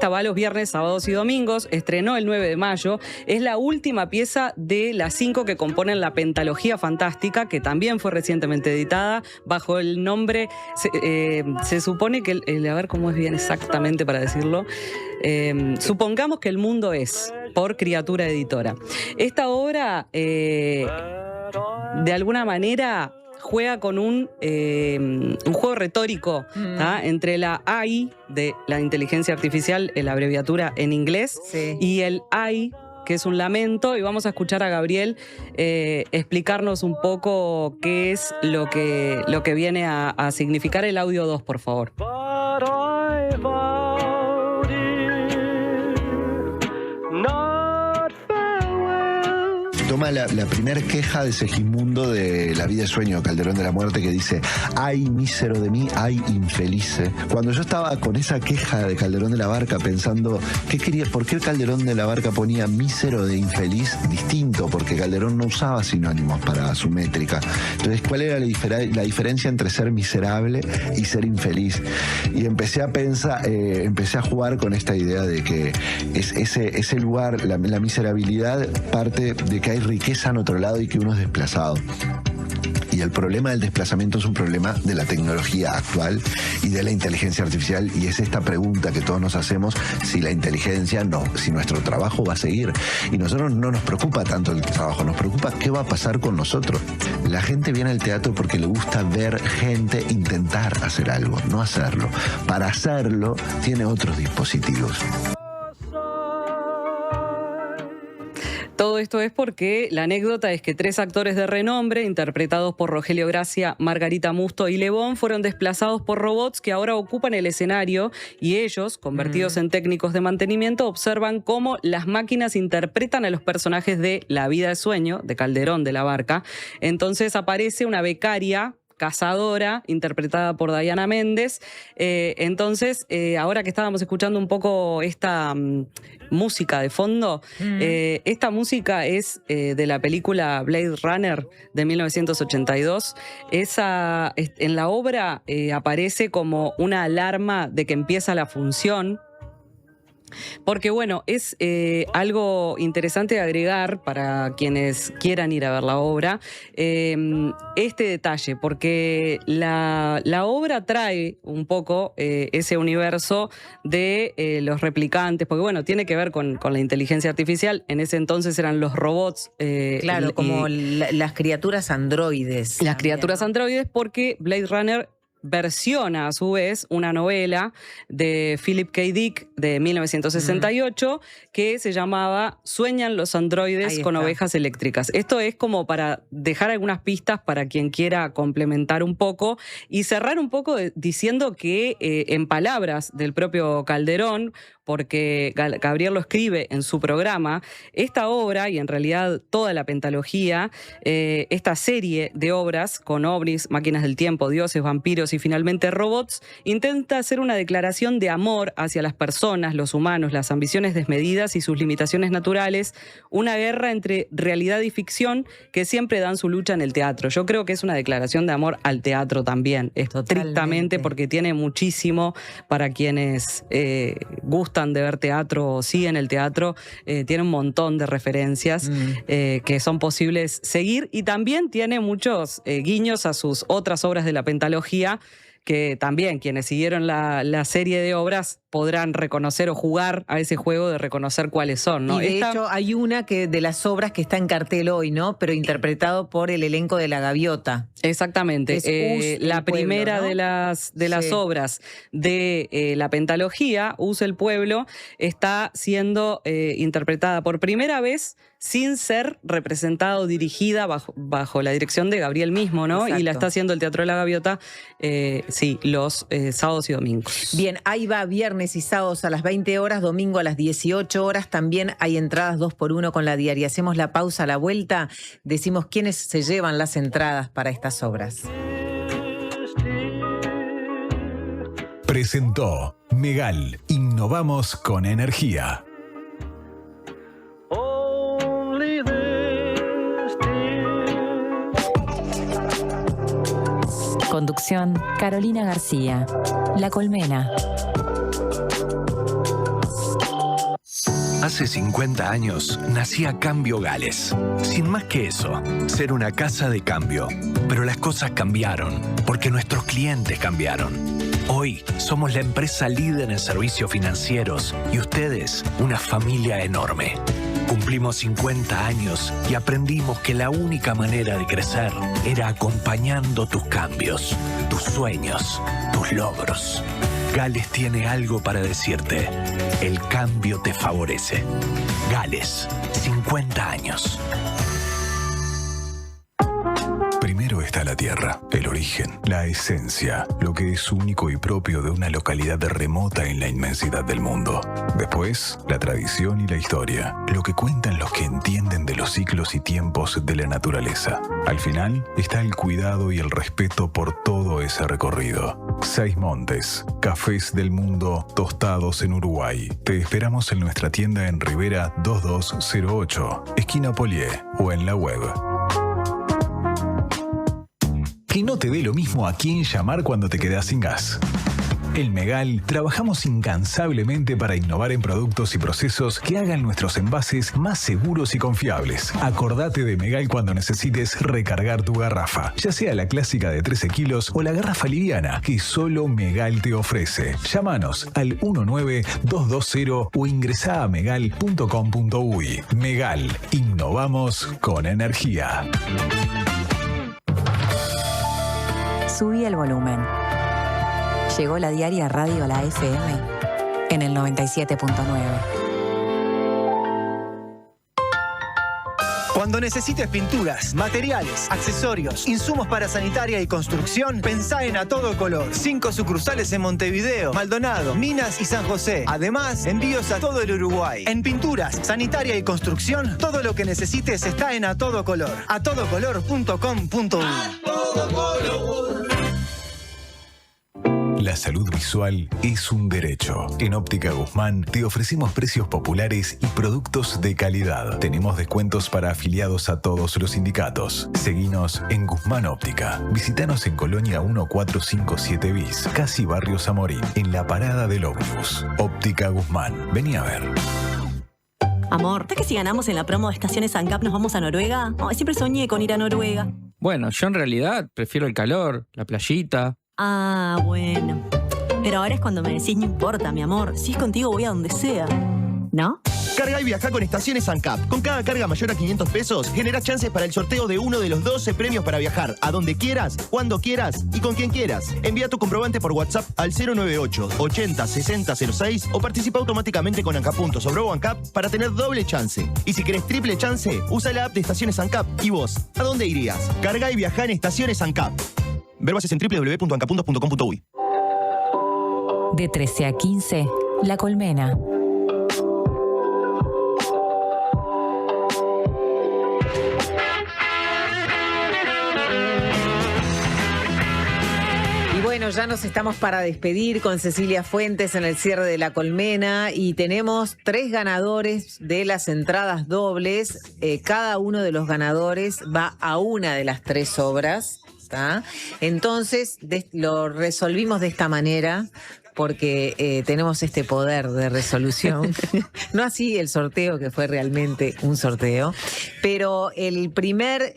va los viernes, sábados y domingos. Estrenó el 9 de mayo. Es la última pieza de las 5 que componen la Pentalogía Fantástica, que también fue recientemente editada bajo el nombre, se supone que, a ver cómo es bien exactamente para decirlo, supongamos que el mundo es, por Criatura Editora. Esta obra, de alguna manera, juega con un juego retórico entre la AI, de la inteligencia artificial, la abreviatura en inglés, y el AI, que es un lamento, y vamos a escuchar a Gabriel explicarnos un poco qué es lo que viene a significar el audio 2, por favor. Toma la primera queja de Segismundo de La vida es sueño, Calderón de la muerte, que dice: ay, mísero de mí, ay, infelice. Cuando yo estaba con esa queja de Calderón de la Barca pensando, ¿por qué Calderón de la Barca ponía mísero de infeliz distinto? Porque Calderón no usaba sinónimos para su métrica. Entonces, ¿cuál era la diferencia entre ser miserable y ser infeliz? Y empecé a pensar, empecé a jugar con esta idea de que ese lugar, la miserabilidad, parte de que hay riqueza en otro lado y que uno es desplazado. Y el problema del desplazamiento es un problema de la tecnología actual y de la inteligencia artificial, y es esta pregunta que todos nos hacemos: si la inteligencia si nuestro trabajo va a seguir. Y nosotros no nos preocupa tanto el trabajo, nos preocupa qué va a pasar con nosotros. La gente viene al teatro porque le gusta ver gente intentar hacer algo, no hacerlo. Para hacerlo tiene otros dispositivos. Todo esto es porque la anécdota es que 3 actores de renombre, interpretados por Rogelio Gracia, Margarita Musto y Lebón, fueron desplazados por robots que ahora ocupan el escenario, y ellos, convertidos en técnicos de mantenimiento, observan cómo las máquinas interpretan a los personajes de La vida es sueño, de Calderón de la Barca. Entonces aparece una becaria cazadora, interpretada por Diana Méndez. Entonces, ahora que estábamos escuchando un poco esta música de fondo, esta música es de la película Blade Runner de 1982. En la obra aparece como una alarma de que empieza la función. Porque bueno, es algo interesante de agregar para quienes quieran ir a ver la obra, este detalle, porque la obra trae un poco ese universo de los replicantes, porque bueno, tiene que ver con la inteligencia artificial. En ese entonces eran los robots. Claro, como las criaturas androides. Las criaturas androides, porque Blade Runner versiona a su vez una novela de Philip K. Dick de 1968 que se llamaba Sueñan los androides con ovejas eléctricas. Esto es como para dejar algunas pistas para quien quiera complementar un poco y cerrar un poco diciendo que en palabras del propio Calderón, porque Gabriel lo escribe en su programa, esta obra, y en realidad toda la pentalogía, esta serie de obras con ovnis, máquinas del tiempo, dioses, vampiros y finalmente robots, intenta hacer una declaración de amor hacia las personas, los humanos, las ambiciones desmedidas y sus limitaciones naturales, una guerra entre realidad y ficción que siempre dan su lucha en el teatro. Yo creo que es una declaración de amor al teatro también, estrictamente, porque tiene muchísimo para quienes gustan de ver teatro o siguen el teatro, tiene un montón de referencias que son posibles seguir, y también tiene muchos guiños a sus otras obras de la pentalogía, que también quienes siguieron la serie de obras podrán reconocer o jugar a ese juego de reconocer cuáles son, ¿no? Y de hecho hay una de las obras que está en cartel hoy, ¿no? Pero interpretado por el elenco de La Gaviota. Exactamente. La primera pueblo, ¿no? de las obras de la pentalogía, Us el Pueblo, está siendo interpretada por primera vez sin ser representada o dirigida bajo la dirección de Gabriel mismo, ¿no? Exacto. Y la está haciendo el Teatro de la Gaviota, los sábados y domingos. Bien, ahí va viernes y sábados a las 20 horas, domingo a las 18 horas. También hay entradas 2x1 con la diaria. Hacemos la pausa, a la vuelta decimos quiénes se llevan las entradas para estas obras. Presentó Megal, innovamos con energía. Conducción, Carolina García. La Colmena. Hace 50 años nacía Cambio Gales. Sin más que eso, ser una casa de cambio. Pero las cosas cambiaron, porque nuestros clientes cambiaron. Hoy somos la empresa líder en servicios financieros y ustedes una familia enorme. Cumplimos 50 años y aprendimos que la única manera de crecer era acompañando tus cambios, tus sueños, tus logros. Gales tiene algo para decirte. El cambio te favorece. Gales, 50 años. Primero está la tierra, el origen, la esencia, lo que es único y propio de una localidad remota en la inmensidad del mundo. Después, la tradición y la historia, lo que cuentan los que entienden de los ciclos y tiempos de la naturaleza. Al final, está el cuidado y el respeto por todo ese recorrido. 6 montes, cafés del mundo tostados en Uruguay. Te esperamos en nuestra tienda en Rivera 2208, esquina Polié, o en la web. Que no te dé lo mismo a quién llamar cuando te quedas sin gas. En Megal trabajamos incansablemente para innovar en productos y procesos que hagan nuestros envases más seguros y confiables. Acordate de Megal cuando necesites recargar tu garrafa, ya sea la clásica de 13 kilos o la garrafa liviana que solo Megal te ofrece. Llámanos al 19220 o ingresá a megal.com.uy. Megal, innovamos con energía. Subí el volumen. Llegó la diaria Radio a la FM en el 97.9. Cuando necesites pinturas, materiales, accesorios, insumos para sanitaria y construcción, pensá en A Todo Color. 5 sucursales en Montevideo, Maldonado, Minas y San José. Además, envíos a todo el Uruguay. En pinturas, sanitaria y construcción, todo lo que necesites está en A Todo Color. atodocolor.com.uy. La salud visual es un derecho. En Óptica Guzmán te ofrecemos precios populares y productos de calidad. Tenemos descuentos para afiliados a todos los sindicatos. Seguinos en Guzmán Óptica. Visítanos en Colonia 1457 bis, casi Barrio Zamorín, en la parada del ómnibus. Óptica Guzmán. Vení a ver. Amor, ¿sabes que si ganamos en la promo de Estaciones ANCAP nos vamos a Noruega? Oh, siempre soñé con ir a Noruega. Bueno, yo en realidad prefiero el calor, la playita. Ah, bueno. Pero ahora es cuando me decís, no importa, mi amor. Si es contigo voy a donde sea. ¿No? Carga y viaja con Estaciones ANCAP. Con cada carga mayor a 500 pesos, generás chances para el sorteo de uno de los 12 premios para viajar a donde quieras, cuando quieras y con quien quieras. Envía tu comprobante por WhatsApp al 098 80 60 06 o participa automáticamente con ANCAP Puntos o Bro ANCAP para tener doble chance. Y si querés triple chance, usa la app de Estaciones ANCAP. ¿Y vos? ¿A dónde irías? Carga y viaja en Estaciones ANCAP. Ver bases en www.ancapuntos.com.uy. De 13 a 15, La Colmena. Bueno, ya nos estamos para despedir con Cecilia Fuentes en el cierre de La Colmena y tenemos 3 ganadores de las entradas dobles. Cada uno de los ganadores va a una de las 3 obras. ¿Tá? Entonces lo resolvimos de esta manera porque tenemos este poder de resolución. No así el sorteo, que fue realmente un sorteo, pero el primer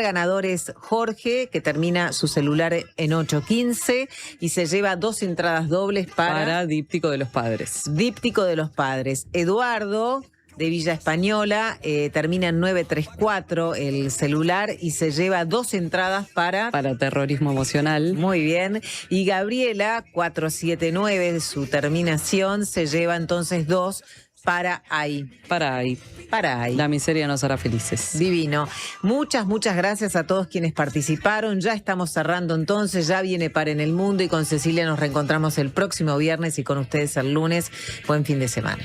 ganador es Jorge, que termina su celular en 815 y se lleva 2 entradas dobles para Díptico de los Padres. Díptico de los Padres. Eduardo, de Villa Española, termina en 934 el celular y se lleva 2 entradas para terrorismo emocional. Muy bien. Y Gabriela, 479, su terminación, se lleva entonces 2 para ahí. Para ahí. La miseria nos hará felices. Divino. Muchas gracias a todos quienes participaron. Ya estamos cerrando entonces, ya viene Par en el Mundo y con Cecilia nos reencontramos el próximo viernes y con ustedes el lunes. Buen fin de semana.